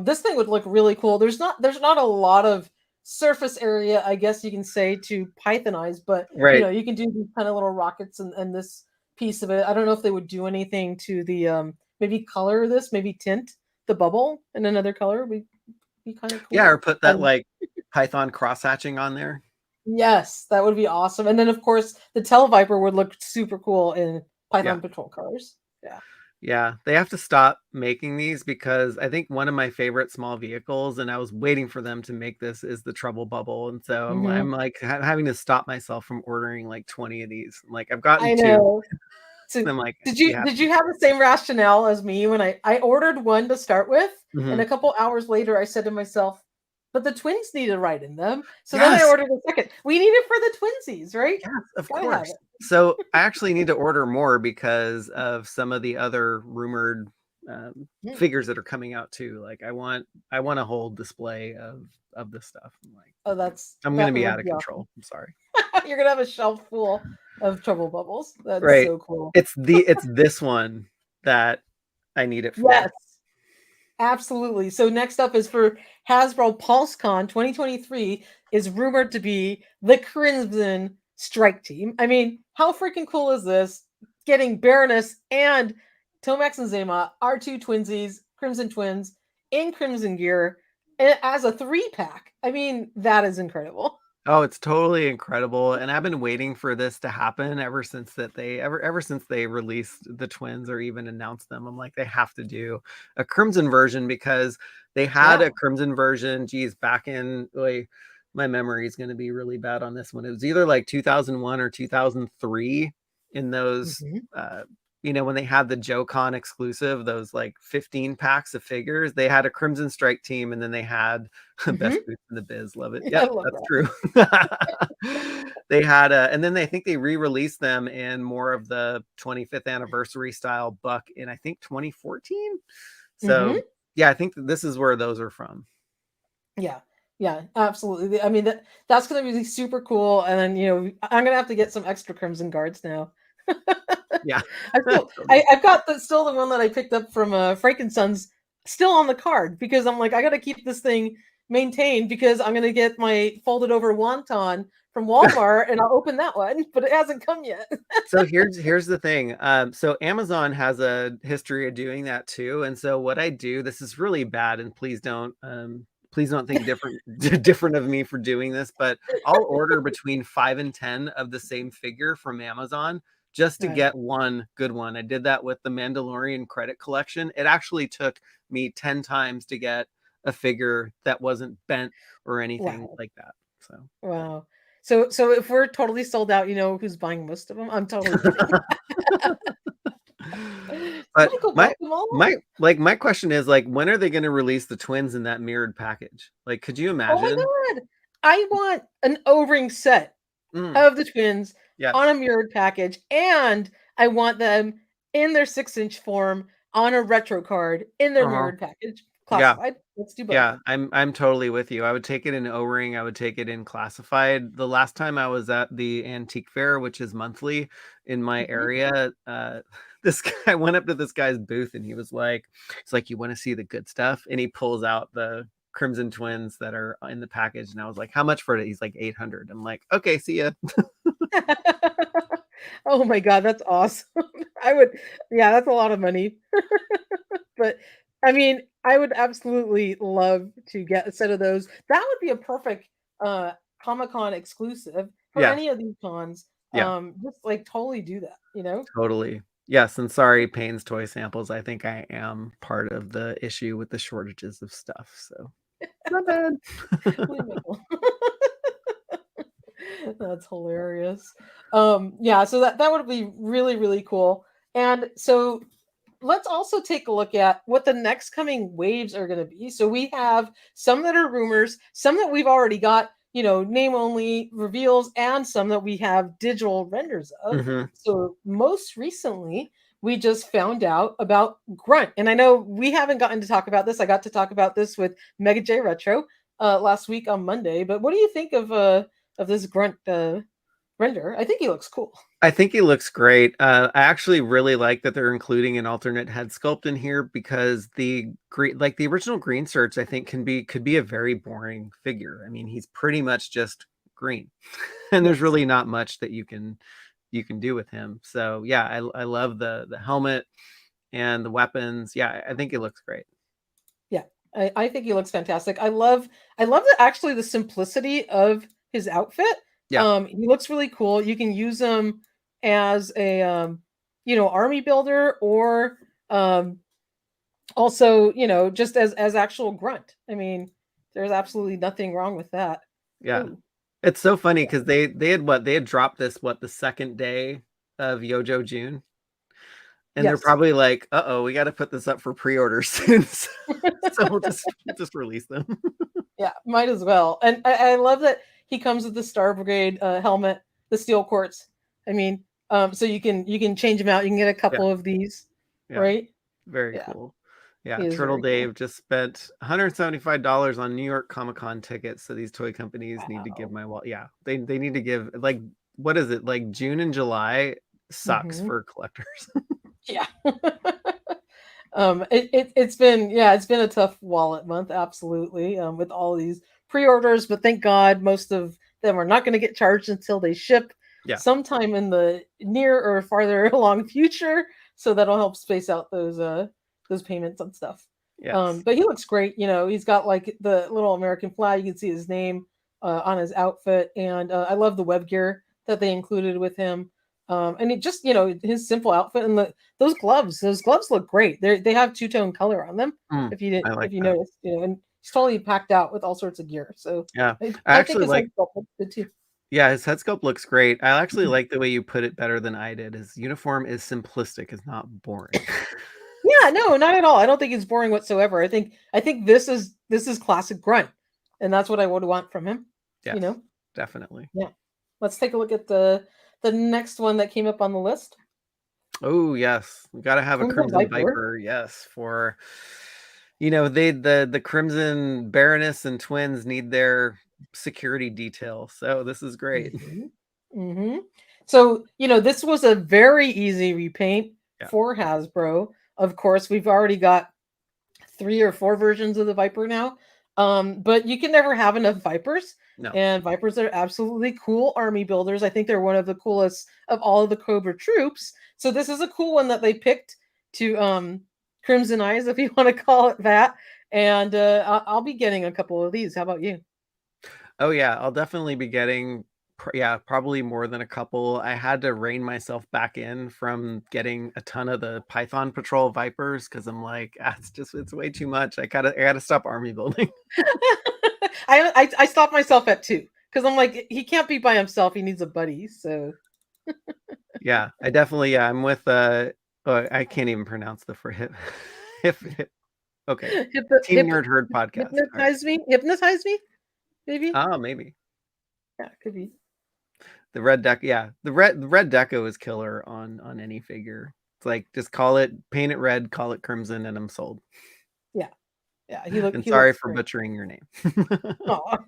B: this thing would look really cool. There's not a lot of surface area, I guess you can say, to Pythonize, but
A: right.
B: You can do these kind of little rockets and this piece of it. I don't know if they would do anything to the maybe color this, maybe tint the bubble in another color. Would be kind of cool.
A: Yeah, or put that like Python cross hatching on there.
B: Yes, that would be awesome. And then of course the Televiper would look super cool in Python Patrol colors. Yeah.
A: Yeah, they have to stop making these because I think one of my favorite small vehicles, and I was waiting for them to make this, is the Trouble Bubble. And so I'm like having to stop myself from ordering like 20 of these. Like I've gotten 2.
B: So
A: I'm like,
B: did you have the same rationale as me when I ordered one to start with, and a couple hours later I said to myself, but the twins need a ride in them. So then I ordered a second. We need it for the twinsies, right?
A: Yes, of course. So I actually need to order more because of some of the other rumored figures that are coming out too. Like I want a whole display of this stuff. I'm like, I'm going to be out of control. I'm sorry.
B: You're going to have a shelf full of Trouble Bubbles. That's so cool.
A: It's this one that I need it for.
B: Yes. Absolutely. So next up is for Hasbro PulseCon 2023 is rumored to be the Crimson Strike Team. I mean, how freaking cool is this? Getting Baroness and Tomax and Zema, our 2 twinsies, Crimson Twins, in Crimson gear, as a 3-pack. I mean, that is incredible.
A: Oh, it's totally incredible, and I've been waiting for this to happen ever since they released the twins or even announced them. I'm like, they have to do a Crimson version because they had a Crimson version. Geez, back in my memory is going to be really bad on this one. It was either like 2001 or 2003 in those when they had the JoeCon exclusive, those like 15 packs of figures, they had a Crimson Strike team, and then they had best boots in the biz. Love it. Yeah, that's true. They had and then I think they re-released them in more of the 25th anniversary style buck in I think 2014. So yeah, I think this is where those are from.
B: Yeah, absolutely. I mean, that's going to be super cool. And then, I'm going to have to get some extra Crimson Guards now.
A: Yeah.
B: I've got still the one that I picked up from Frank and Sons still on the card because I'm like, I got to keep this thing maintained because I'm going to get my folded over wonton from Walmart and I'll open that one, but it hasn't come yet.
A: So here's the thing. So Amazon has a history of doing that too. And so what I do, this is really bad, and please don't think different different of me for doing this, but I'll order between 5 and 10 of the same figure from Amazon just to
B: Right.
A: get one good one. I did that with the Mandalorian credit collection. It actually took me 10 times to get a figure that wasn't bent or anything
B: Wow.
A: like that. So
B: Wow. So if we're totally sold out, you know who's buying most of them? I'm totally kidding.
A: But
B: Michael
A: my
B: bought them all.
A: my question is, like, when are they going to release the twins in that mirrored package? Like, could you
B: Oh my
A: imagine?
B: god. I want an O-ring set
A: Mm,
B: of the twins on
A: yes.
B: a mirrored package, and I want them in their 6-inch form on a retro card in their
A: Uh-huh.
B: mirrored package.
A: Yeah.
B: Classified. Let's do both.
A: Yeah, I'm totally with you. I would take it in O-ring. I would take it in classified. The last time I was at the antique fair, which is monthly in my
B: Mhm.
A: area, this guy went up to this guy's booth and he's like, "You want to see the good stuff?" And he pulls out the Crimson Twins that are in the package, and I was like, "How much for it?" He's like, 800. I'm like, "Okay, see ya."
B: Oh my god, that's awesome. I would yeah, that's a lot of money. But I mean, I would absolutely love to get a set of those. That would be a perfect uh Comic-Con exclusive for
A: Yeah,
B: any of these cons.
A: yeah.
B: Just like totally do that, you know?
A: Totally. Yes, and sorry, Payne's Toy Samples. I think I am part of the issue with the shortages of stuff, so my bad.
B: We will. That's hilarious. Yeah, so that would be really, really cool. And so let's also take a look at what the next coming waves are going to be. So we have some that are rumors, some that we've already got, you know, name only reveals, and some that we have digital renders of.
A: Mhm.
B: So most recently, we just found out about Grunt. And I know we haven't gotten to talk about this. I got to talk about this with Mega J Retro last week on Monday. But what do you think of this Grunt render? I think he looks cool.
A: I think he looks great. I actually really like that they're including an alternate head sculpt in here because the original green search, I think could be a very boring figure. I mean, he's pretty much just green, and there's
B: Yes.
A: really not much that you can do with him. So yeah, I love the helmet and the weapons. Yeah, I think it looks great.
B: Yeah, I think he looks fantastic. I love the actually the simplicity of his outfit.
A: Yeah.
B: He looks really cool. You can use him as a you know, army builder or um also, you know, just as actual grunt. I mean, there's absolutely nothing wrong with that.
A: Yeah.
B: Ooh,
A: It's so funny because they had dropped this the second day of Yojo June. And they're
B: yes.
A: probably like, "Uh-oh, we gotta put this up for pre-order soon." So we'll just release them.
B: Yeah, might as well. And I love that he comes with the Star Brigade helmet, the steel quartz. I mean, so you can change him out. You can get a
A: Yeah,
B: couple of these,
A: yeah,
B: right?
A: very
B: Yeah,
A: cool. Yeah,
B: he is
A: Turtle
B: very cool.
A: Dave just spent $175 on New York Comic Con tickets, so these toy companies need to give
B: Wow.
A: my yeah, they need to give, like, what is it, like, June and July sucks
B: Hmm.
A: for collectors.
B: Yeah. It's been yeah, it's been a tough wallet month, absolutely, with all these pre-orders, but thank God most of them are not going to get charged until they ship
A: Yeah,
B: sometime in the near or farther along future. So that'll help space out those payments and stuff.
A: yes.
B: But he looks great. You know, he's got like the little American flag. You can see his name on his outfit, and I love the web gear that they included with him. And it just, you know, his simple outfit and those gloves look great. They have two-tone color on them.
A: Mm,
B: If you didn't,
A: I like
B: if you
A: that.
B: noticed, you know, and he's totally packed out with all sorts of gear. So
A: Yeah.
B: I,
A: I
B: I think
A: actually
B: his
A: like
B: head sculpt looks good too.
A: Yeah, his head sculpt looks great. I actually like the way you put it better than I did. His uniform is simplistic, it's not boring.
B: Yeah, no, not at all. I don't think it's boring whatsoever. I think this is classic grunt, and that's what I would want from him. You
A: Yes,
B: know,
A: definitely.
B: yeah. Let's take a look at the next one that came up on the list.
A: Oh, yes. We gotta have a
B: Crimson
A: Crimson
B: Viper.
A: Viper, yes, for the Crimson Baroness and twins need their security detail, so this is great.
B: Hmm. Hmm. So, you know, this was a very easy repaint
A: Yeah.
B: for Hasbro. Of course, we've already got 3 or 4 versions of the Viper now. But you can never have enough Vipers.
A: No.
B: And Vipers are absolutely cool army builders. I think they're one of the coolest of all of the Cobra troops. So this is a cool one that they picked to Crimson Eyes, if you want to call it that. And I'll be getting a couple of these. How about you?
A: Oh yeah, I'll definitely be getting yeah, probably more than a couple. I had to rein myself back in from getting a ton of the Python Patrol Vipers because I'm like, it's way too much. I gotta stop army building.
B: I stopped myself at 2 because I'm like, he can't be by himself. He needs a buddy. So
A: Yeah, I definitely I'm with I can't even pronounce the for hip hip okay. Team Nerd Herd podcast. All right.
B: hypnotize me, maybe.
A: Oh, maybe.
B: Yeah, could be.
A: The red deck, yeah. The red deco is killer on any figure. It's like just paint it red, call it crimson, and I'm sold.
B: Yeah, yeah.
A: And
B: He
A: sorry
B: looks
A: for
B: great.
A: butchering your name.
B: Aw.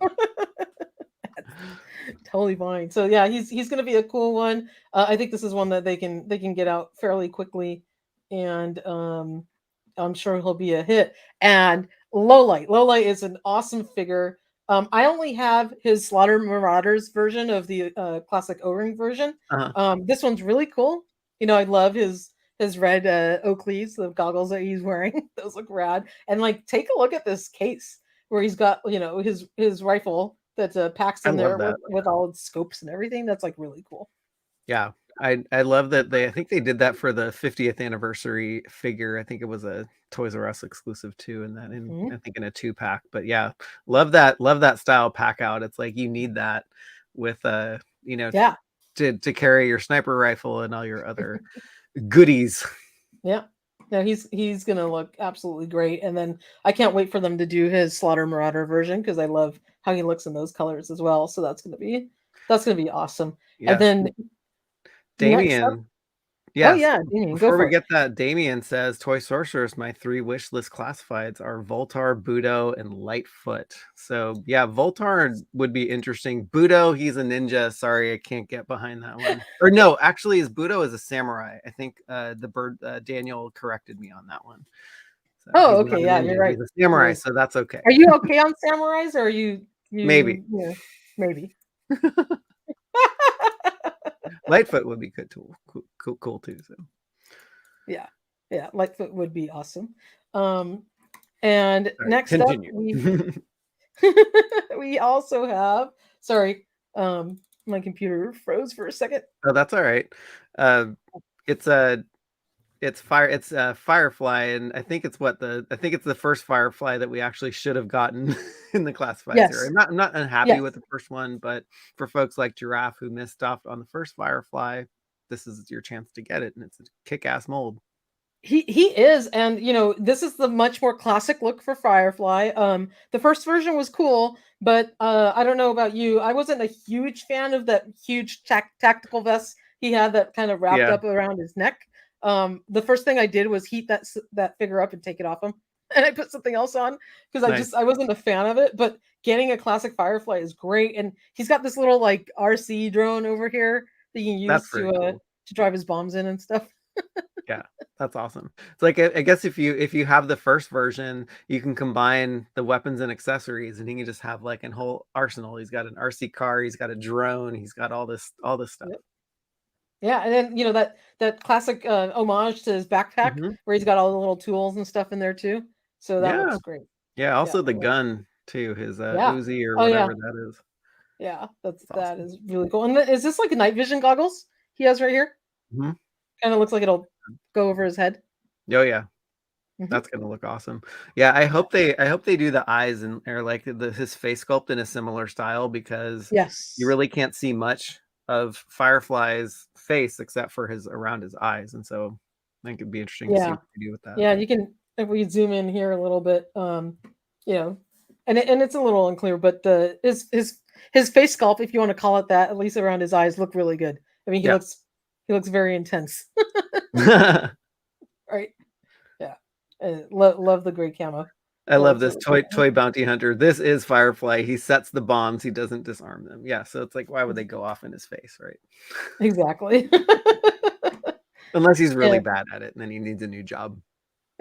B: Totally fine. So yeah, he's going to be a cool one. I think this is one that they can get out fairly quickly, and I'm sure he'll be a hit. And Lowlight is an awesome figure. I only have his Slaughter Marauders version of the classic O-ring version.
A: Uh-huh.
B: This one's really cool. You know, I love his red Oakleys, the goggles that he's wearing. Those look rad. And like, take a look at this case where he's got his rifle that packs
A: I
B: in
A: love
B: there
A: that.
B: with all its scopes and everything. That's like really cool.
A: Yeah. I love that I think they did that for the 50th anniversary figure. I think it was a Toys R Us exclusive too, and
B: Mhm.
A: I think in a 2-pack. But yeah, love that style pack out. It's like you need that with
B: Yeah,
A: to carry your sniper rifle and all your other goodies.
B: yeah. No, he's gonna look absolutely great. And then I can't wait for them to do his Slaughter Marauder version because I love how he looks in those colors as well. So that's gonna be awesome. And
A: Yes.
B: then next up,
A: Damien.
B: oh
A: Yes.
B: yeah, Damien, go
A: Before we
B: for it.
A: get that, Damien says Toy Sorcerers, my 3 wish list classifieds are Voltar, Budo, and Lightfoot. So yeah, Voltar would be interesting. Budo, he's a ninja. Sorry, I can't get behind that one. Or no, actually, his Budo is a samurai. I think the bird Daniel corrected me on that one. So
B: Oh,
A: he's not
B: okay,
A: a
B: yeah, you're
A: ninja.
B: right.
A: He's a
B: He
A: samurai,
B: is.
A: so that's okay.
B: Are you okay on samurais, or are
A: Maybe.
B: maybe?
A: Lightfoot would be good too. Cool too. So
B: Yeah, yeah, Lightfoot would be awesome. Um, and
A: all right,
B: next up,
A: continue.
B: we also have. Sorry, my computer froze for a second.
A: Oh, that's all right. Uh, it's a it's Firefly, and I think it's the first Firefly that we actually should have gotten in the classifieds here.
B: Yes,
A: I'm not unhappy
B: yes,
A: with the first one, but for folks like Giraffe who missed off on the first Firefly, this is your chance to get it, and it's a kick-ass mold.
B: he is, and this is the much more classic look for Firefly. The first version was cool, but I don't know about you. I wasn't a huge fan of that huge tactical vest he had that kind of wrapped
A: Yeah,
B: up around his neck. The first thing I did was heat that figure up and take it off him, and I put something else on because
A: nice.
B: I wasn't a fan of it. But getting a classic Firefly is great, and he's got this little like RC drone over here that you can
A: That's
B: use
A: pretty cool.
B: to drive his bombs in and stuff.
A: Yeah, that's awesome. It's like I guess if you have the first version, you can combine the weapons and accessories, and he can just have like a whole arsenal. He's got an RC car, he's got a drone, he's got all this stuff.
B: Yep. Yeah, and then that classic homage to his backpack
A: Hmm.
B: where he's got all the little tools and stuff in there too. So that
A: Yeah,
B: looks great.
A: yeah.
B: Yeah,
A: Also the gun too, his
B: yeah.
A: Uzi or
B: Oh yeah,
A: whatever that is.
B: yeah.
A: It's
B: That
A: awesome.
B: is really cool. And is this like a night vision goggles he has right here?
A: Hmm.
B: Kind of looks like it'll go over his head.
A: Oh yeah,
B: Hmm.
A: that's gonna look awesome. Yeah, I hope they do the eyes and or like his face sculpt in a similar style because you
B: Yes.
A: really can't see much of Firefly's face except for his around his eyes, and so I think it'd be interesting to see
B: Yeah.
A: what they do with that.
B: Yeah. You can if we zoom in here a little bit, you know, and it's a little unclear, but the his face sculpt, if you want to call it that, at least around his eyes, look really good. I mean,
A: Yeah.
B: he looks very intense, right? Yeah. Love the gray camo.
A: I
B: That
A: love
B: looks
A: this
B: really cool.
A: toy bounty hunter. This is Firefly. He sets the bombs. He doesn't disarm them. Yeah, so it's like, why would they go off in his face, right?
B: Exactly.
A: Unless he's really
B: Yeah,
A: bad at it, and then he needs a new job.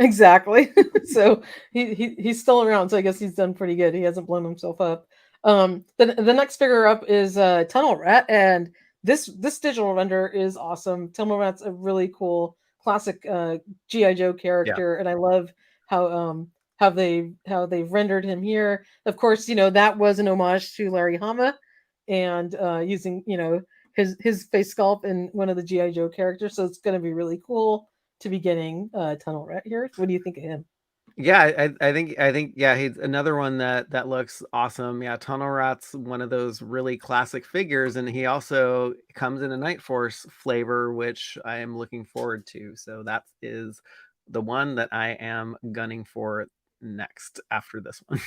B: Exactly. So he's still around. So I guess he's done pretty good. He hasn't blown himself up. The next figure up is Tunnel Rat, and this digital render is awesome. Tunnel Rat's a really cool classic GI Joe
A: Yeah.
B: character, and I love how they've rendered him here. Of course, that was an homage to Larry Hama, and using his face sculpt in one of the GI Joe characters. So it's going to be really cool to be getting Tunnel Rat here. What do you think of him?
A: Yeah, I think yeah, he's another one that looks awesome. Yeah, Tunnel Rat's one of those really classic figures, and he also comes in a Night Force flavor, which I am looking forward to. So that is the one that I am gunning for next after this one.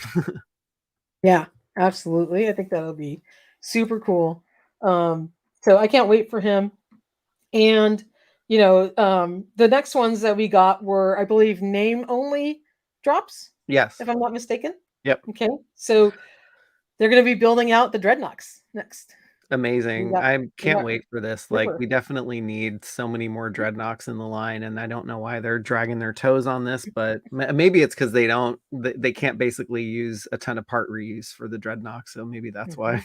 B: Yeah, absolutely. I think that'll be super cool. Um, so I can't wait for him. And the next ones that we got were, I believe, name only drops,
A: Yes.
B: if I'm not mistaken.
A: Yep.
B: Okay, so they're going to be building out the Dreadnoks next. We
A: Amazing.
B: got
A: I
B: we
A: can't
B: got
A: wait for this. Like,
B: Ripper.
A: we definitely need so many more Dreadnoks in the line, and I don't know why they're dragging their toes on this, but maybe it's because they can't basically use a ton of part reuse for the Dreadnok, so maybe that's why.
B: Mhm.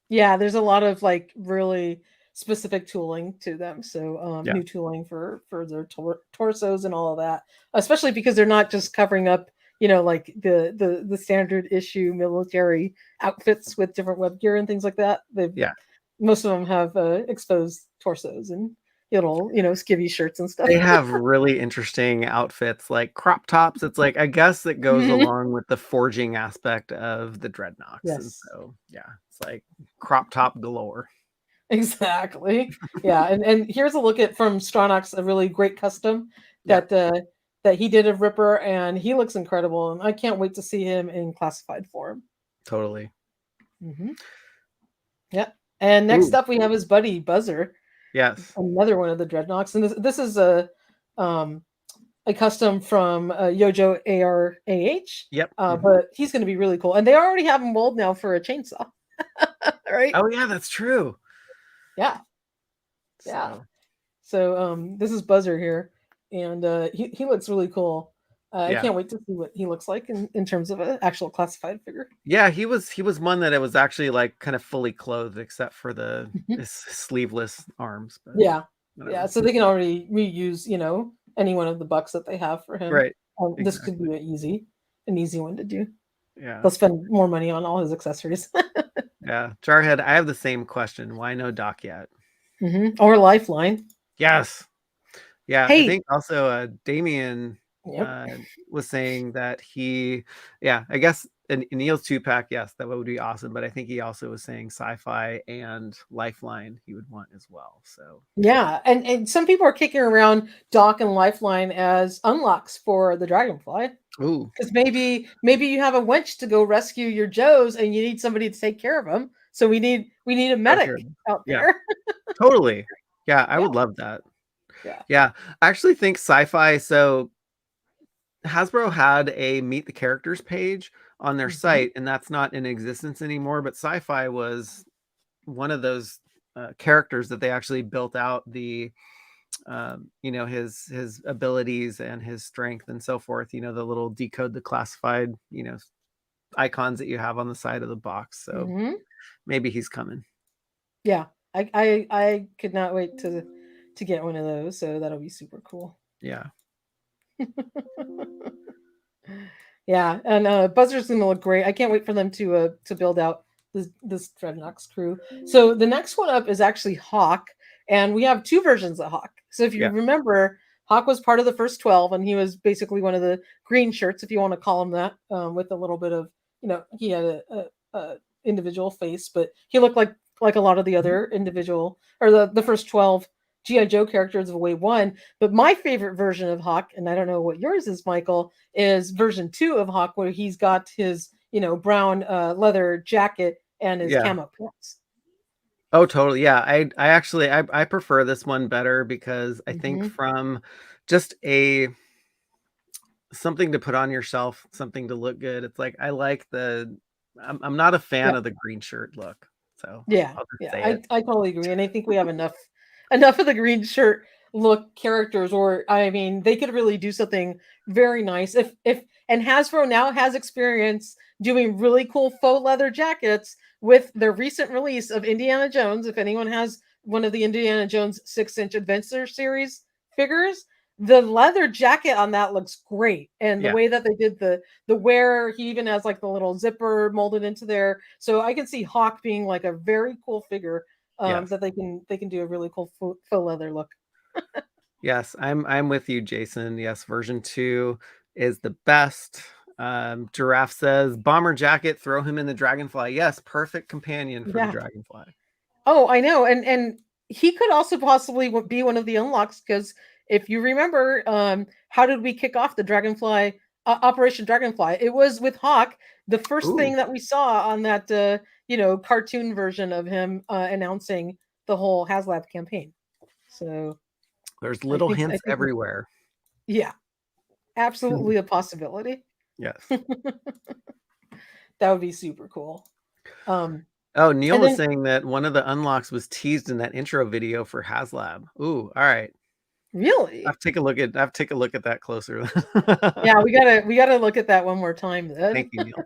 B: Yeah, there's a lot of like really specific tooling to them. So
A: Yeah.
B: new tooling for their torsos and all of that, especially because they're not just covering up, like the standard issue military outfits with different web gear and things like that. They've
A: Yeah.
B: Most of them have exposed torsos and little skivvy shirts and stuff.
A: They have really interesting outfits, like crop tops. It's like, I guess it goes
B: Mhm.
A: along with the forging aspect of the Dreadnoks, and
B: Yes.
A: so, yeah, it's like crop top galore.
B: Exactly. Yeah, and here's a look at from Stronach's a really great custom
A: Yeah,
B: that he did of Ripper, and he looks incredible, and I can't wait to see him in classified form.
A: totally.
B: Hmm. Yeah. And next
A: Ooh,
B: up we have his buddy Buzzer,
A: yes.
B: another one of the Dreadnoks, and this is um a custom from Yojo ARAH,
A: Yep, mhm.
B: but he's going to be really cool, and they already have him mold now for a chainsaw, right?
A: Oh, yeah, that's true.
B: Yeah, yeah.
A: So,
B: So this is Buzzer here, and he looks really cool. I
A: yeah.
B: can't wait to see what he looks like in terms of an actual classified figure.
A: Yeah, he was one that it was actually, like, kind of fully clothed except for
B: Mhm.
A: his sleeveless arms, but
B: Yeah, yeah.
A: whatever.
B: So they can already reuse, any one of the bucks that they have for him.
A: Right,
B: This could be
A: exactly.
B: an easy one to do.
A: Yeah,
B: They'll spend more money on all his accessories.
A: yeah. Jarhead, I have the same question. Why no Doc yet?
B: Or Lifeline.
A: Yes. Yeah, I
B: Hey,
A: think also, Damien,
B: yep.
A: uh, was saying that yeah, I guess in Neil's 2-pack, yes, that would be awesome, but I think he also was saying Sci-Fi and Lifeline he would want as well, so
B: Yeah, and some people are kicking around Doc and Lifeline as unlocks for the Dragonfly.
A: ooh,
B: Because maybe you have a wench to go rescue your Joes and you need somebody to take care of them. So we need a
A: for
B: medic
A: sure.
B: out
A: Yeah,
B: there.
A: totally. Yeah, I
B: Yeah,
A: would love that.
B: yeah.
A: Yeah, I actually think Sci-Fi so Hasbro had a Meet the Characters page on their
B: Mhm,
A: site, and that's not in existence anymore, but Sci-Fi was one of those, characters that they actually built out his abilities and his strength and so forth, the little decode the classified, icons that you have on the side of the box. So
B: mhm.
A: maybe he's coming.
B: Yeah, I could not wait to get one of those. So that'll be super cool.
A: Yeah.
B: Yeah, and Buzzer's gonna look great. I can't wait for them to build out this Dreadnoks crew. So the next one up is actually Hawk, and we have two versions of Hawk. So if you
A: Yeah.
B: remember, Hawk was part of the first 12, and he was basically one of the green shirts, if you want to call him that, with a little bit of he had a individual face, but he looked like a lot of the
A: Mhm.
B: other individual or the first 12 GI Joe characters of Wave One. But my favorite version of Hawk, and I don't know what yours is, Michael, is version 2 of Hawk, where he's got his brown leather jacket and his
A: Yeah.
B: camo pants.
A: Oh, totally. Yeah. I actually I prefer this one better because I think
B: Hmm.
A: from just a something to put on your shelf, something to look good. It's like I like I'm not a fan
B: Yeah,
A: of the green shirt look. So
B: yeah,
A: I'll just
B: yeah.
A: say
B: I
A: it.
B: I totally agree, and I think we have enough of the green shirt look characters, or I mean, they could really do something very nice. If and Hasbro now has experience doing really cool faux leather jackets with their recent release of Indiana Jones. If anyone has one of the Indiana Jones 6-inch Adventure series figures, the leather jacket on that looks great, and the
A: Yeah.
B: way that they did the wear, he even has like the little zipper molded into there, so I can see Hawk being like a very cool figure,
A: Yes.
B: that they can do a really cool faux leather look.
A: Yes, I'm with you, Jason. Yes, version 2 is the best. Giraffe says bomber jacket, throw him in the Dragonfly. Yes, perfect companion for the
B: Yeah.
A: Dragonfly.
B: Oh, I know, and he could also possibly be one of the unlocks, because if you remember, how did we kick off the Dragonfly, Operation Dragonfly? It was with Hawk. The first
A: Ooh,
B: thing that we saw on that, cartoon version of him announcing the whole HasLab campaign. So
A: there's
B: I
A: little
B: think I
A: hints
B: think
A: everywhere.
B: yeah, absolutely a possibility.
A: Yes.
B: That would be super cool. Um,
A: Oh, Neil
B: and
A: was
B: then
A: saying that one of the unlocks was teased in that intro video for HasLab. Ooh, all right. I
B: really,
A: have to take a look at that closer.
B: yeah, we gotta look at that one more time
A: Thank
B: then.
A: you, Neil.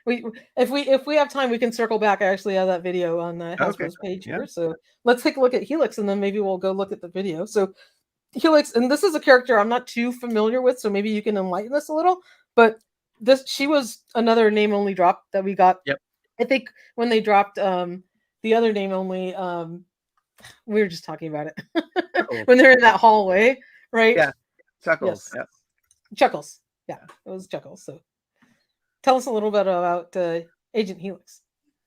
B: We if we have time, we can circle back. I actually have that video on
A: Okay.
B: Hasbro's page
A: Yeah.
B: here, so let's take a look at Helix, and then maybe we'll go look at the video. So Helix, and this is a character I'm not too familiar with, so maybe you can enlighten us a little. But she was another name only drop that we got.
A: Yep.
B: I think when they dropped the other name only, we were just talking about it
A: Chuckles.
B: when they're in that hallway, right?
A: Yeah. Chuckles.
B: Yes,
A: Yes.
B: Chuckles. Yeah, it was Chuckles. So tell us a little bit about Agent Helix.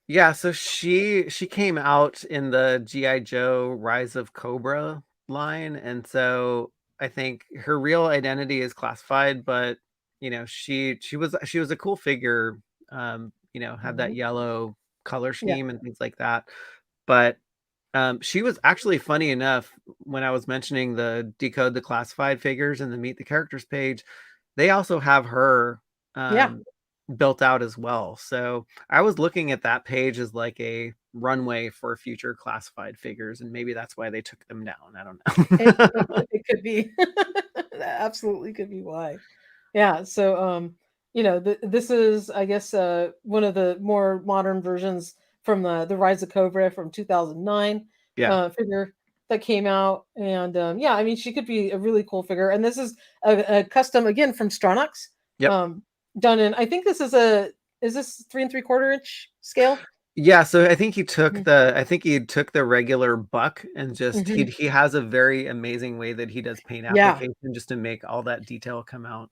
A: Yeah, so she came out in the GI Joe Rise of Cobra line, and so I think her real identity is classified, but she was a cool figure. Had that
B: Mhm.
A: yellow color
B: Yeah.
A: scheme and things like that. But she was actually, funny enough, when I was mentioning the decode the classified figures and the meet the characters page, they also have her
B: Yeah.
A: um, built out as well. So I was looking at that page as like a runway for future classified figures, and maybe that's why they took them down. I
B: It
A: don't
B: it
A: know.
B: it could be. That absolutely could be why. Yeah, so, this is, I guess, one of the more modern versions from the Rise of Cobra from 2009,
A: Yeah.
B: figure that came out, and, yeah, I mean, she could be a really cool figure, and this is a custom, again, from Stronach,
A: Yep.
B: um, done in, I think this is this 3 3/4 inch scale?
A: Yeah, so I think he took
B: Mhm,
A: the regular buck and just he
B: mhm,
A: he has a very amazing way that he does paint
B: yeah,
A: application just to make all that detail come out.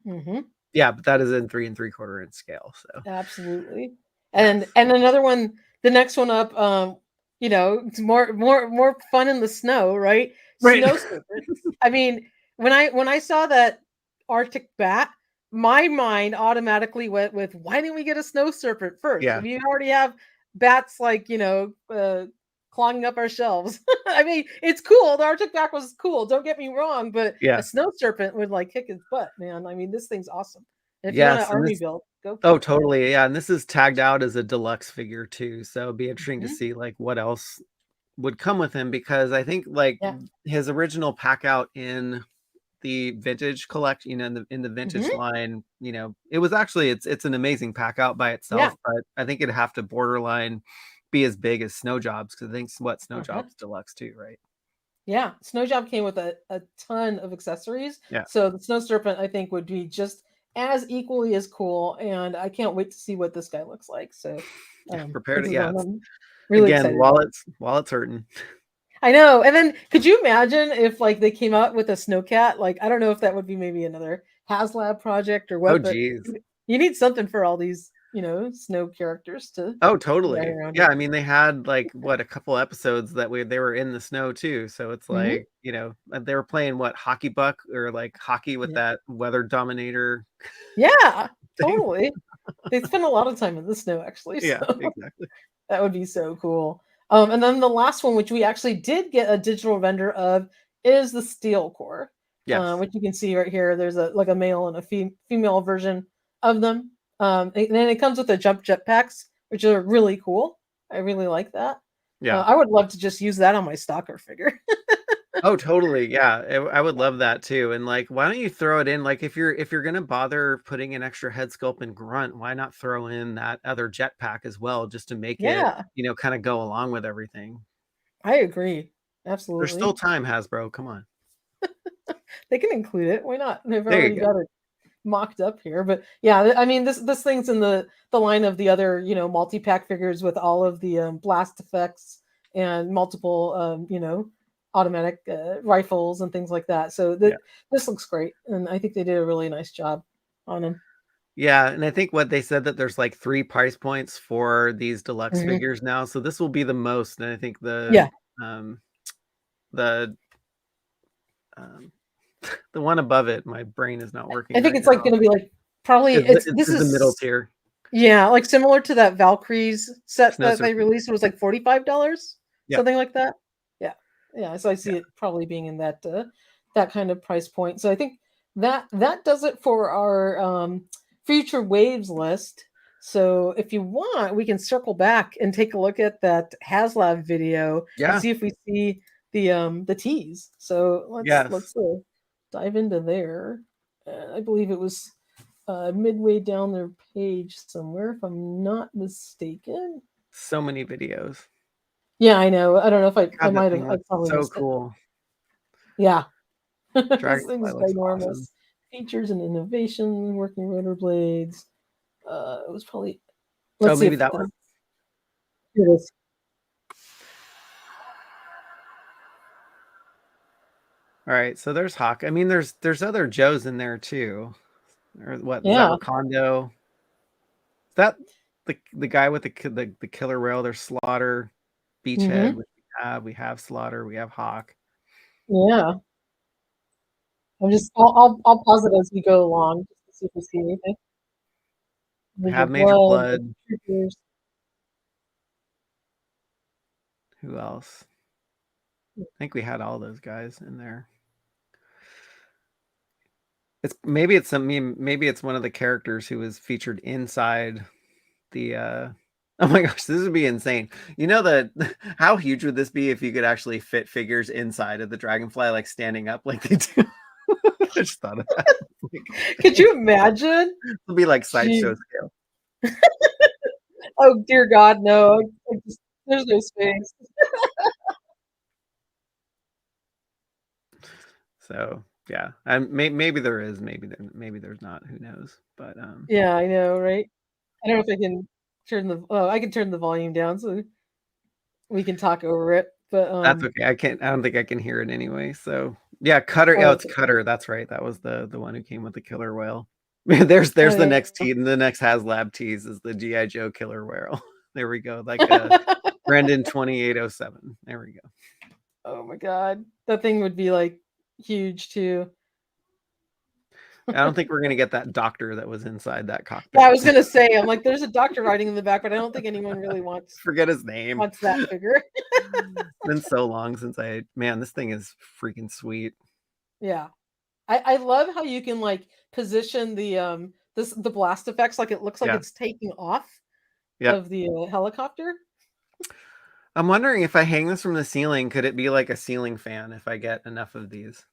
B: mhm.
A: Yeah, but that is in 3 3/4 inch scale. So
B: Absolutely. And
A: yes.
B: and another one, the next one up, it's more fun in the snow, right?
A: Right.
B: Snow serpent. I mean, when I saw that Arctic bat, my mind automatically went with, why didn't we get a snow serpent first?
A: Yeah.
B: If you already have bats like, clogging up our shelves. I mean, it's cool. The Arctic bat was cool. Don't get me wrong, but a
A: Yeah.
B: snow serpent would like kick his butt, man. I mean, this thing's awesome. If you want an
A: Yes, and
B: army
A: this
B: build, go
A: oh,
B: for it.
A: totally, yeah, and this is tagged out as a deluxe figure too, so it'd be interesting to
B: Mhm.
A: see, like, what else would come with him because I think, like,
B: Yeah.
A: his original pack out in the vintage in the vintage
B: Mhm.
A: line, it was actually it's an amazing pack out by
B: Yeah.
A: itself, but I think it'd have to borderline be as big as Snow Jobs because I think Snow
B: Uh-huh.
A: Jobs deluxe too, right?
B: Yeah. Snow Job came with a ton of accessories.
A: Yeah.
B: So the Snow Serpent, I think, would be just as equally as cool. And I can't wait to see what this guy looks like. So
A: Yeah, prepare
B: this
A: to
B: is
A: yeah,
B: one
A: it's
B: I'm really
A: again,
B: excited about.
A: while it's hurting.
B: I know. And then could you imagine if like they came out with a snowcat? Like, I don't know if that would be maybe another HasLab project or
A: Oh,
B: what, but
A: geez.
B: you need something for all these, snow characters to
A: Oh,
B: ride
A: totally.
B: around
A: Yeah,
B: in.
A: I mean, they had, like, what, a couple episodes that they were in the snow too, so it's
B: Mhm.
A: like, they were playing, what, hockey buck or, like, hockey with
B: Yeah.
A: that weather dominator
B: Yeah,
A: thing.
B: totally. They spend a lot of time in the snow, actually, so
A: Yeah, exactly.
B: that would be so cool. And then the last one, which we actually did get a digital render of, is the Steel Core,
A: Yes.
B: which you can see right here. There's a male and a female version of them. And then it comes with the jump jetpacks, which are really cool. I really like that.
A: Yeah.
B: I would love to just use that on my stalker figure.
A: Oh, totally. Yeah, I would love that too. And like, why don't you throw it in? Like, if you're gonna bother putting an extra head sculpt and grunt, why not throw in that other jetpack as well, just to make it,
B: Yeah,
A: kind of go along with everything.
B: I agree.
A: There's still
B: Absolutely.
A: time, Hasbro. Come on.
B: They can include it. Why not? They've
A: There you
B: already
A: go.
B: got it mocked up here. But yeah, I mean this thing's in the line of the other, multi-pack figures with all of the blast effects and multiple automatic rifles and things like that. So
A: Yeah.
B: this looks great. And I think they did a really nice job on them.
A: Yeah, and I think what they said that there's like 3 price points for these deluxe
B: Mhm.
A: figures now, so this will be the most, and I think
B: Yeah.
A: um the um the one above it, my brain is not working
B: I think
A: right
B: it's like
A: now,
B: gonna be like probably this
A: is the middle
B: is
A: tier.
B: yeah, like similar to that Valkyries set
A: Snow
B: that they
A: Surfer.
B: released. It was like $45,
A: Yep.
B: something like that. Yeah. Yeah, so I
A: Yeah.
B: see it probably being in that kind of price point. So I think that does it for our future waves list. So if you want, we can circle back and take a look at that HasLab video and
A: Yeah.
B: see if we see the teas. So let's
A: Yes.
B: dive into there. I believe it was midway down their page somewhere, if I'm not mistaken.
A: So many videos.
B: Yeah, I know. I don't know if I
A: God, that
B: might have.
A: thing
B: I
A: looks
B: probably
A: so
B: missed it.
A: cool.
B: Yeah, this
A: Dragonfly
B: thing's
A: looks awesome.
B: ginormous. Features and innovation, working rotor blades. It was probably.
A: Oh,
B: Let's see
A: maybe
B: if
A: that one?
B: here it is.
A: Alright, so there's Hawk. I mean, there's other Joes in there too. Or what, is that
B: Yeah.
A: Rakondo? Is that the guy with the killer whale? There's Slaughter, Beachhead,
B: Mm-hmm.
A: which we have Slaughter, we have Hawk.
B: Yeah. I'll pause it as we go along just to see if we see anything.
A: We
B: Major
A: have Major
B: blood,
A: Blood.
B: troopers.
A: Who else? I think we had all those guys in there. Maybe it's one of the characters who was featured inside the oh my gosh, this would be insane. You know that how huge would this be if you could actually fit figures inside of the Dragonfly, like standing up like they do? I just thought of that.
B: Could you imagine?
A: It'll be like sideshow
B: Jeez.
A: scale.
B: Oh dear God, no! There's no space.
A: So yeah, and maybe there is, maybe there's not. Who knows? But
B: Yeah, I know, right? I don't know if I can I can turn the volume down so we can talk over it. But
A: that's okay. I don't think I can hear it anyway. So yeah, Cutter. Oh,
B: oh,
A: it's
B: okay.
A: Cutter. That's right. That was the one who came with the killer whale. There's
B: Oh
A: the
B: yeah.
A: next team. The next HasLab tease is the GI Joe killer whale. There we go. Like Brendan 2807. There we go.
B: Oh my God, that thing would be like huge too.
A: I don't think we're gonna get that doctor that was inside that
B: Yeah, I
A: cockpit.
B: was gonna say, I'm like, there's a doctor riding in the back, but I don't think anyone really
A: Forget his name.
B: wants that figure.
A: It's been so long since man, this thing is freaking sweet.
B: Yeah, I love how you can like position the blast effects like it looks like
A: Yeah.
B: it's taking off
A: Yep.
B: of the helicopter.
A: I'm wondering if I hang this from the ceiling, could it be like a ceiling fan if I get enough of these?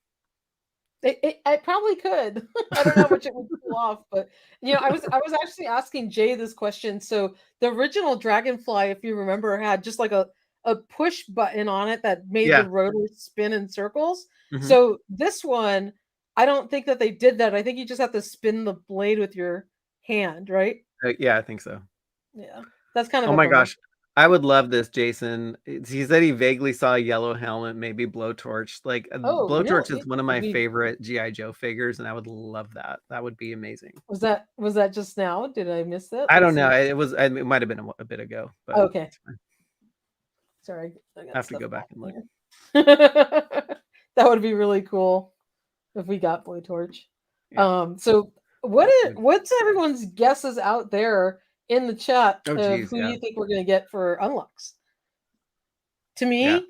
B: It probably could. I don't know how much it would cool off, but I was actually asking Jay this question. So the original Dragonfly, if you remember, had just like a push button on it that made the
A: Yeah.
B: rotor spin in circles.
A: Hmm.
B: So this one, I don't think that they did that. I think you just have to spin the blade with your hand, right?
A: Yeah, I think so.
B: Yeah. That's kind of
A: Oh
B: a
A: my
B: bummer.
A: gosh. I would love this, Jason. He said he vaguely saw a yellow helmet, maybe Blowtorch. Like
B: Oh,
A: Blowtorch
B: really?
A: is one of
B: Did
A: my
B: we
A: favorite GI Joe figures, and I would love that. That would be amazing.
B: was that just now? Did I miss it?
A: I
B: Let's
A: don't know.
B: see.
A: It might have been a bit ago, but
B: Okay.
A: it's fine.
B: Sorry, I
A: I
B: got
A: have to
B: stuff
A: go back and look.
B: falling here. That would be really cool if we got Blowtorch.
A: Yeah.
B: So
A: That's good.
B: what's everyone's guesses out there in the chat
A: Oh
B: of
A: geez,
B: who
A: yeah.
B: you think we're gonna get for unlocks? To
A: Yeah,
B: me,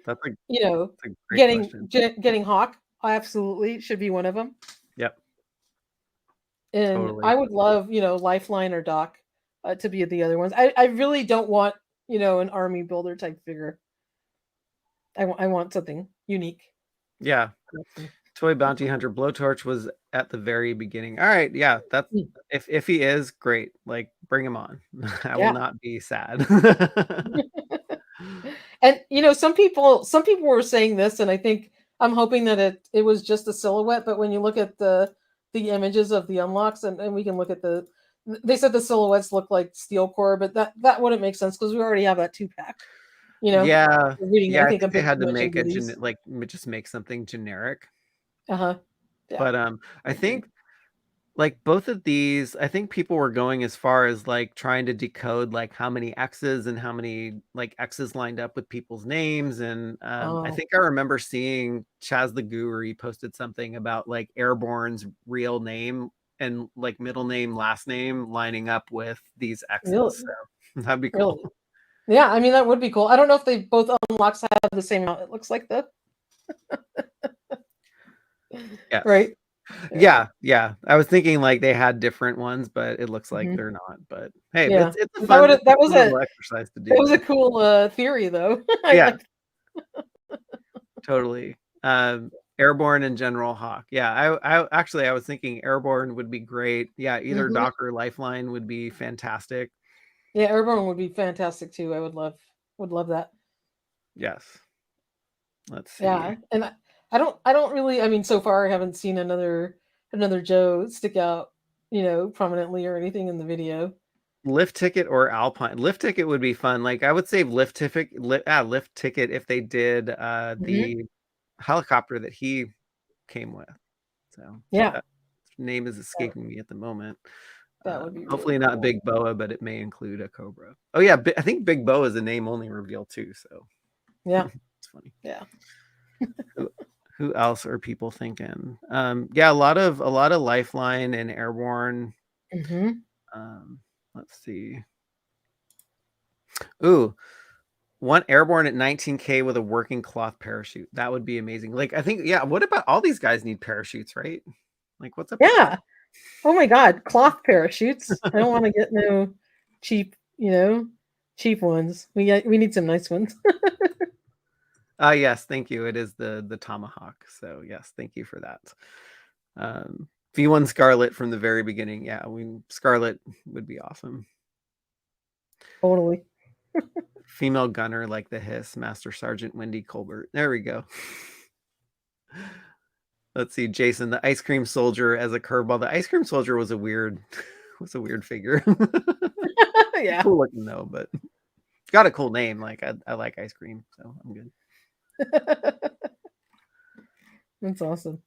B: you know,
A: that's a great question.
B: getting Hawk absolutely should be one of them.
A: Yep,
B: And
A: totally.
B: I would love, Lifeline or Doc to be the other ones. I really don't want, an army builder type figure. I want something unique.
A: Yeah. Toy Bounty Hunter Blowtorch was at the very beginning. All right, yeah, that's
B: Mm.
A: if he is, great. Like, bring him on. I will
B: Yeah.
A: not be sad.
B: And some people were saying this, and I think I'm hoping that it was just a silhouette. But when you look at the images of the unlocks, and we can look at they said the silhouettes look like steel core, but that wouldn't make sense because we already have that 2-pack. You know,
A: Yeah.
B: reading
A: Yeah,
B: I
A: I
B: think a
A: think they
B: bit
A: had
B: too
A: to
B: much
A: make
B: into
A: a
B: these.
A: just make something generic.
B: Uh-huh. Yeah,
A: But
B: I
A: I
B: agree.
A: think like both of these, I think people were going as far as like trying to decode like how many X's and how many like X's lined up with people's names. And I
B: Oh,
A: think I remember seeing Chaz the Guru posted something about like Airborne's real name and like middle name, last name lining up with these
B: really,
A: X's. So that'd be cool.
B: really. Yeah, I mean that would be cool. I don't know if they both unlocks have the same amount. It looks like that,
A: Yes.
B: right? Yeah.
A: Yeah. I was thinking like they had different ones, but it looks like
B: Hmm.
A: they're not. But hey,
B: Yeah.
A: it's a fun little exercise to
B: That
A: do.
B: was a cool theory, though. I
A: Yeah,
B: like.
A: totally. Airborne and General Hawk. Yeah, I actually I was thinking Airborne would be great. Yeah, either
B: Hmm.
A: Doc or Lifeline would be fantastic.
B: Yeah, Airborne would be fantastic too. I would love that.
A: Yes. Let's
B: Yeah,
A: see.
B: and I don't really. I mean, so far I haven't seen another Joe stick out, prominently or anything in the video.
A: Lift Ticket or Alpine. Lift Ticket would be fun. Like I would say Lift Ticket if they did
B: Hmm.
A: the helicopter that he came with. So
B: Yeah,
A: that name is
B: that,
A: escaping me at the moment.
B: that would be really
A: Hopefully not
B: cool.
A: Big Boa, but it may include a Cobra. Oh yeah, I think Big Boa is a name only reveal too. So
B: Yeah,
A: it's funny.
B: yeah.
A: Who, who else are people thinking? Yeah, a lot of Lifeline and Airborne.
B: Hmm.
A: Um, let's see. Ooh, one Airborne at 19K with a working cloth parachute. That would be amazing. Like I think, yeah. What about all these guys need parachutes, right? Like, what's up with that?
B: Yeah. Oh my God, cloth parachutes. I don't want to get no cheap, cheap ones. We need some nice ones.
A: Yes, thank you. It is the Tomahawk. So yes, thank you for that. V1 Scarlet from the very beginning. Yeah, Scarlet would be awesome.
B: Totally.
A: Female gunner like the Hiss, Master Sergeant Wendy Colbert. There we go. Let's see, Jason, the ice cream soldier as a curveball. The ice cream soldier was a weird was a weird figure.
B: Yeah.
A: Cool looking though, but got a cool name. Like I like ice cream, so I'm good.
B: That's awesome.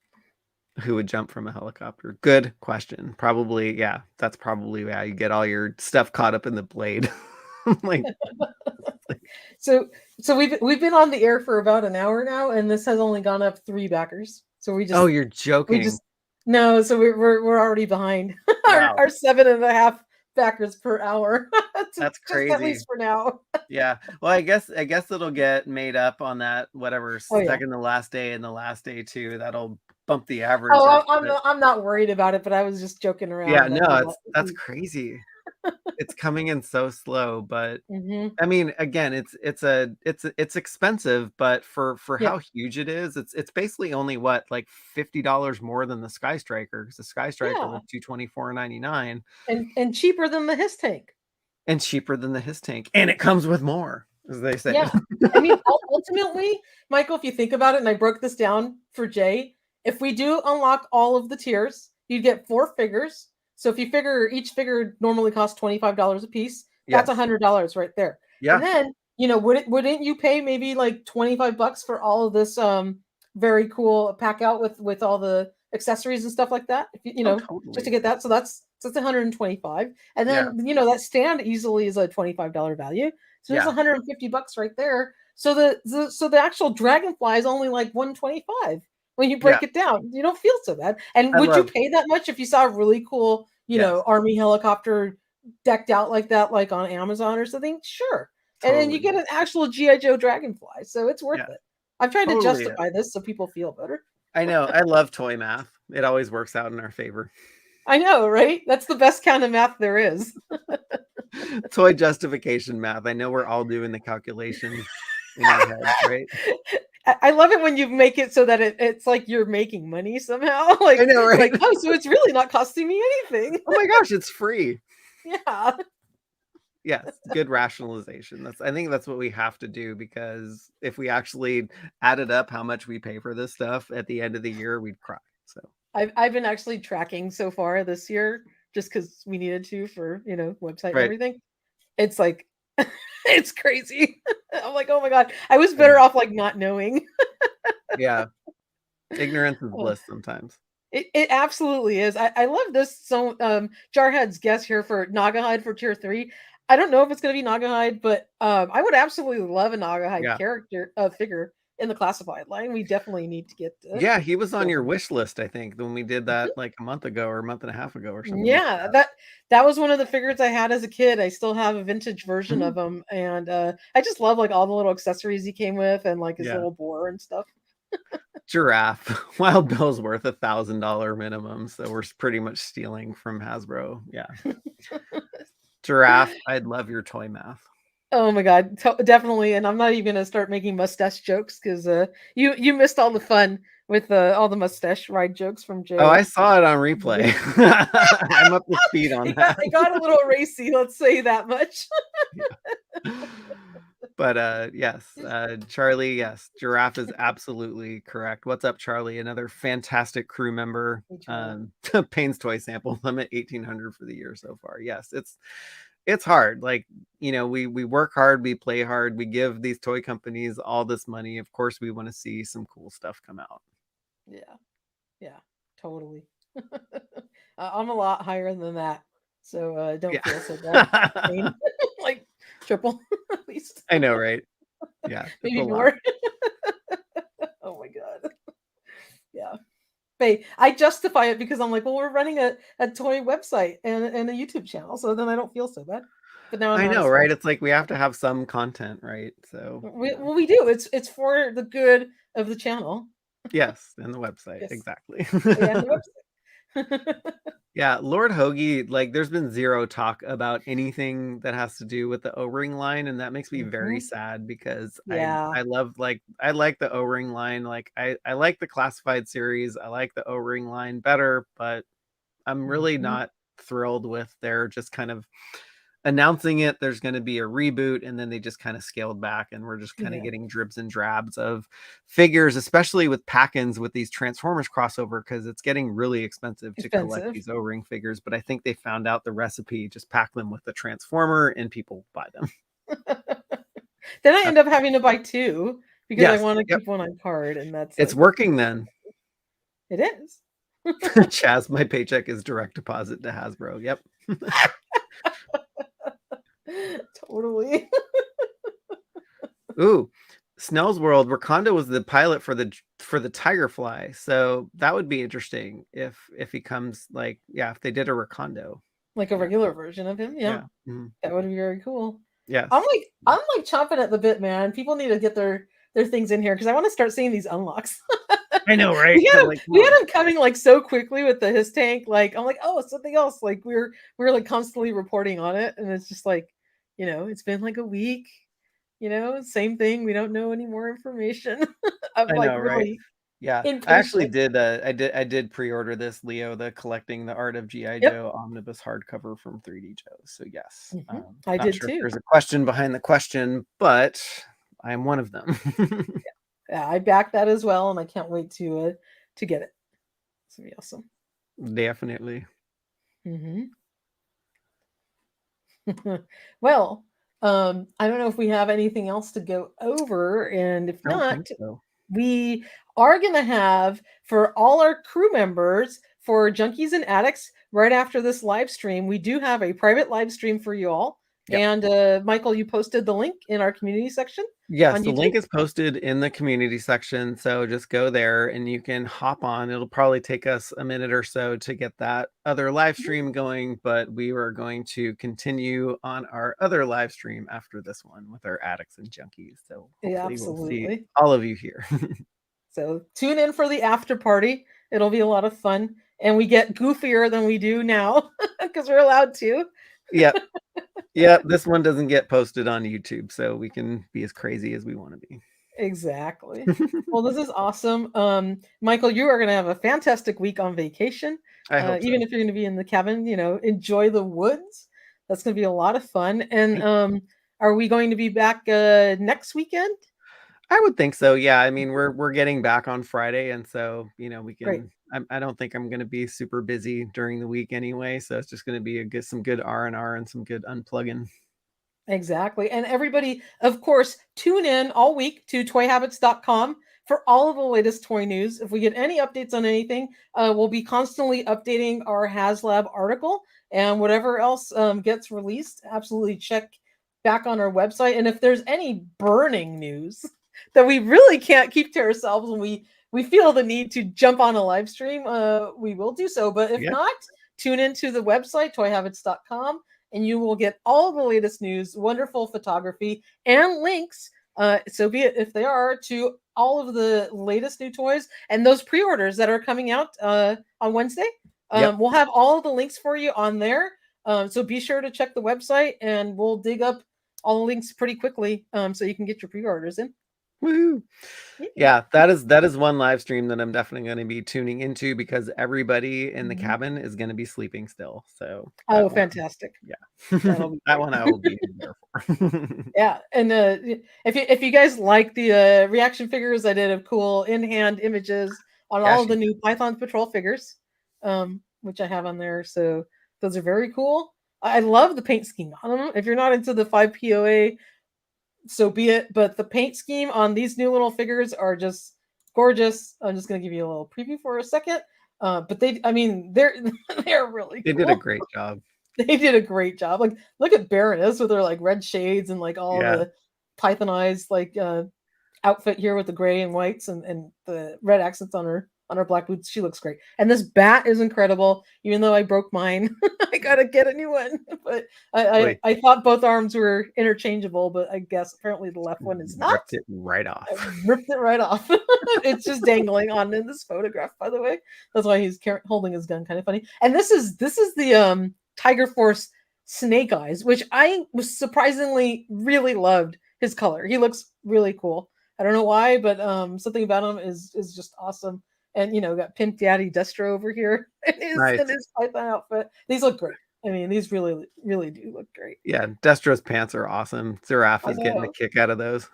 A: Who would jump from a helicopter? Good question. Probably, yeah. That's probably how you get all your stuff caught up in the blade. like,
B: So we've been on the air for about an hour now, and this has only gone up 3 backers. So
A: oh, you're
B: we
A: joking.
B: just no. So we're already behind
A: Wow,
B: our 7.5 backers per hour.
A: that's
B: Just at
A: crazy.
B: least for now.
A: Yeah. Well, I guess it'll get made up on that whatever
B: Oh yeah.
A: second to last day and the last day too. That'll bump the average
B: Oh,
A: up.
B: I'm
A: But
B: not, I'm not worried about it, but I was just joking around
A: yeah,
B: about
A: no,
B: that.
A: that's crazy. It's coming in so slow, but
B: Mm-hmm.
A: I mean, again, it's expensive, but for
B: Yeah,
A: how huge it is, it's basically only what like $50 more than the Sky Striker because the Sky Striker
B: yeah,
A: was 224.99
B: and cheaper than the his tank.
A: and cheaper than the His Tank, and it comes with more, as they say.
B: Yeah. I mean, ultimately, Michael, if you think about it, and I broke this down for Jay, if we do unlock all of the tiers, you'd get 4 figures. So if you figure each figure normally costs $25 a piece, that's
A: Yes,
B: $100 right there. And
A: yeah,
B: then, wouldn't you pay maybe like $25 for all of this very cool pack out with all the accessories and stuff like that? If
A: oh,
B: just to
A: totally,
B: get that. So that's 125. And
A: yeah,
B: then, that stand easily is a $25 value. So there's
A: yeah,
B: $150 right there. So the actual Dragonfly is only like 125 when you
A: yeah.
B: break it down. You don't feel so bad. And
A: I
B: would you
A: love
B: pay that much if you saw a really cool,
A: yes,
B: army helicopter decked out like that, like on Amazon or something? Sure. And then you
A: totally,
B: get an actual GI Joe Dragonfly, so it's worth
A: yeah,
B: it. I'm trying to
A: totally.
B: justify this so people feel better.
A: I know. I love toy math. It always works out in our favor.
B: I know, right? That's the best kind of math there is.
A: Toy justification math. I know we're all doing the calculation in our heads, right?
B: I love it when you make it so that it's like you're making money somehow.
A: I know, right?
B: Oh, so it's really not costing me anything.
A: Oh my gosh, it's free.
B: Yeah.
A: Yes, good rationalization. I think that's what we have to do, because if we actually added up how much we pay for this stuff at the end of the year, we'd cry. So
B: I've been actually tracking so far this year just because we needed to for, website and
A: right.
B: everything. It's like it's crazy. I'm like, oh my God. I was
A: I
B: better
A: know.
B: off like not knowing.
A: Yeah. Ignorance is bliss sometimes.
B: It absolutely is. I love this. So Jarhead's guess here for Nagahide for tier 3. I don't know if it's gonna be Nagahide, but I would absolutely love a Nagahide
A: Yeah.
B: character figure in the classified line. We definitely need to get
A: Yeah, he was on your
B: one.
A: wish list, I think, when we did that like a month ago or a month and a half ago or something like
B: Yeah,
A: that.
B: that was one of the figures I had as a kid. I still have a vintage version
A: Mhm.
B: of him, and I just love like all the little accessories he came with, and like his
A: Yeah.
B: little boar and stuff.
A: Giraffe. Wild Bill's worth $1,000 minimum, so we're pretty much stealing from Hasbro. Yeah. Giraffe, I'd love your toy math.
B: Oh my God, definitely. And I'm not even gonna start making mustache jokes because you missed all the fun with all the mustache ride jokes from
A: Oh, I
B: Jay.
A: saw it on replay. I'm up to speed on that.
B: It got a little racy, let's say that much.
A: Yeah. But yes, Charlie, yes, Giraffe is absolutely correct. What's up, Charlie? Another fantastic crew member.
B: Hey, Charlie.
A: Payne's toy sample limit 1,800 for the year so far. Yes, it's hard. Like, we work hard, we play hard, we give these toy companies all this money. Of course, we want to see some cool stuff come out.
B: Yeah, yeah, totally. I'm a lot higher than that, so don't feel so bad. I mean,
A: Yeah.
B: like triple at least,
A: I know, right? Yeah, it's a
B: maybe
A: lot.
B: more. Oh my God. Yeah. Hey, I justify it because I'm like, well, we're running a toy website and a YouTube channel, so then I don't feel so bad. But now I'm
A: I
B: mad
A: know,
B: as
A: right?
B: well.
A: It's like we have to have some content, right? So, yeah.
B: Well, we do. It's for the good of the channel.
A: Yes, and the website,
B: Yes.
A: exactly.
B: Yeah, and the website.
A: Yeah, Lord Hoagie, like, there's been zero talk about anything that has to do with the O-ring line, and that makes me very
B: Mhm.
A: sad, because I
B: Yeah.
A: I love, like, I like the O-ring line, like, I like the classified series, I like the O-ring line better, but I'm really
B: Mhm.
A: not thrilled with their just kind of announcing it. There's going to be a reboot, and then they just kind of scaled back, and we're just kind of
B: Yeah.
A: getting dribs and drabs of figures, especially with pack-ins with these Transformers crossover, because it's getting really expensive to collect
B: Expensive.
A: these O-ring figures. But I think they found out the recipe: just pack them with the Transformer and people buy them.
B: Then I end
A: That's-
B: up having to buy two because I
A: yes,
B: want to
A: yep,
B: keep one on card, and that's
A: it's
B: like
A: working then.
B: it is.
A: Chaz, my paycheck is direct deposit to Hasbro. Yep.
B: Totally.
A: Ooh, Snell's World. Wakanda was the pilot for the Tigerfly, so that would be interesting if he comes, like, yeah, if they did a Wakando.
B: Like a
A: Yeah,
B: regular version of him. Yeah.
A: yeah, mhm,
B: That would be very cool. I'm
A: yes.
B: like I'm like chomping at the bit, man. People need to get their things in here because I want to start seeing these unlocks.
A: I know, right?
B: we had them
A: Like, come
B: we had
A: on.
B: them coming like so quickly with the his tank. Like I'm like, oh, it's something else. Like we're like constantly reporting on it, and it's just like, it's been like a week. Same thing. We don't know any more information. I'm
A: I
B: like
A: know, right?
B: really
A: Yeah, I actually
B: impatient.
A: did. I did pre-order this, Leo, the Collecting the Art of GI
B: Yep.
A: Joe omnibus hardcover from 3D Joe. So yes,
B: I
A: not
B: did
A: sure if
B: too.
A: there's a question behind the question, but I am one of them.
B: Yeah, I backed that as well, and I can't wait to get it. It's gonna be awesome.
A: Definitely.
B: Hmm. Well, I don't know if we have anything else to go over, and if
A: I don't
B: not,
A: think so.
B: we are going to have for all our crew members for Junkies and Addicts right after this live stream. We do have a private live stream for you all.
A: Yep.
B: And Michael, you posted the link in our community section
A: Yes,
B: on
A: the
B: YouTube.
A: link is posted in the community section, so just go there and you can hop on. It'll probably take us a minute or so to get that other live
B: Mhm.
A: stream going, but we are going to continue on our other live stream after this one with our addicts and junkies. So
B: Yeah,
A: hopefully we'll see
B: absolutely.
A: all of you here.
B: So tune in for the after party. It'll be a lot of fun. And we get goofier than we do now because we're allowed to.
A: Yep. Yep. This one doesn't get posted on YouTube, so we can be as crazy as we want to be.
B: Exactly. Well, this is awesome. Michael, you are going to have a fantastic week on vacation.
A: I hope
B: Even
A: so.
B: if you're going to be in the cabin, enjoy the woods. That's going to be a lot of fun. And are we going to be back next weekend?
A: I would think so. Yeah. I mean, we're getting back on Friday, and so we
B: Great.
A: can. I don't think I'm going to be super busy during the week anyway, so it's just going to be some good R and some good unplugging.
B: Exactly. And everybody, of course, tune in all week to toyhabits.com for all of the latest toy news. If we get any updates on anything, we'll be constantly updating our HasLab article and whatever else gets released. Absolutely check back on our website. And if there's any burning news that we really can't keep to ourselves when we feel the need to jump on a live stream, we will do so. But if
A: Yeah.
B: not, tune into the website, toyhabits.com, and you will get all the latest news, wonderful photography, and links. So be it if they are to all of the latest new toys and those pre-orders that are coming out on Wednesday.
A: Yep.
B: We'll have all of the links for you on there. So be sure to check the website, and we'll dig up all the links pretty quickly so you can get your pre-orders in.
A: Woo. Yeah, that is one live stream that I'm definitely going to be tuning into because everybody in the cabin is going to be sleeping still. So
B: Oh, fantastic!
A: yeah,
B: That'll be
A: that
B: great.
A: one I will be there for.
B: Yeah, and if you guys like the reaction figures, I did a cool in-hand images on
A: Yeah,
B: all of the new Python Patrol figures, which I have on there. So those are very cool. I love the paint scheme on them. If you're not into the 5 POA, so be it. But the paint scheme on these new little figures are just gorgeous. I'm just gonna give you a little preview for a second. But I mean, they're they're really
A: they did a
B: cool.
A: great job.
B: They did a great job. Like, look at Baroness with her like red shades and like all
A: Yeah,
B: the Pythonized like outfit here with the gray and whites and the red accents on her black boots. She looks great. And this bat is incredible. Even though I broke mine, I gotta get a new one. But
A: boy,
B: I thought both arms were interchangeable, but I guess apparently the left one is not.
A: ripped it right
B: I
A: off.
B: ripped it right off. It's just dangling on in this photograph, by the way. That's why he's holding his gun. Kind of funny. And this is the Tiger Force Snake Eyes, which I was surprisingly really loved his color. He looks really cool. I don't know why, but something about him is just awesome. And got Pimp Daddy Destro over here in his
A: Nice.
B: in his Python outfit. These look great. I mean, these really, really do look great.
A: Yeah, Destro's pants are awesome. Seraph
B: I
A: is getting a
B: know.
A: kick out of those.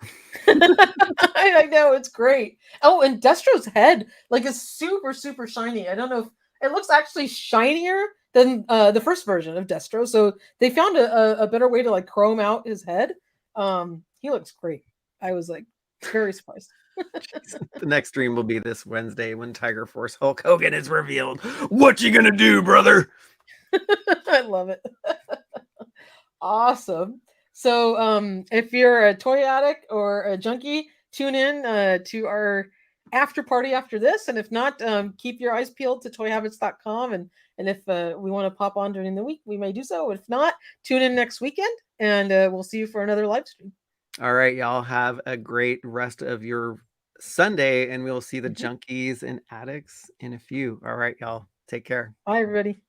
B: I know, it's great. Oh, and Destro's head like is super super shiny. I don't know if it looks actually shinier than the first version of Destro. So they found a better way to like chrome out his head. He looks great. I was like very surprised.
A: The next stream will be this Wednesday when Tiger Force Hulk Hogan is revealed. What you gonna do, brother?
B: I love it. Awesome. So if you're a toy addict or a junkie, tune in to our after party after this. And if not, keep your eyes peeled to toyhabits.com. And if we want to pop on during the week, we may do so. If not, tune in next weekend and we'll see you for another live stream.
A: All right, y'all have a great rest of your Sunday, and we'll see the junkies and addicts in a few. All right, y'all. Take care.
B: Bye, everybody.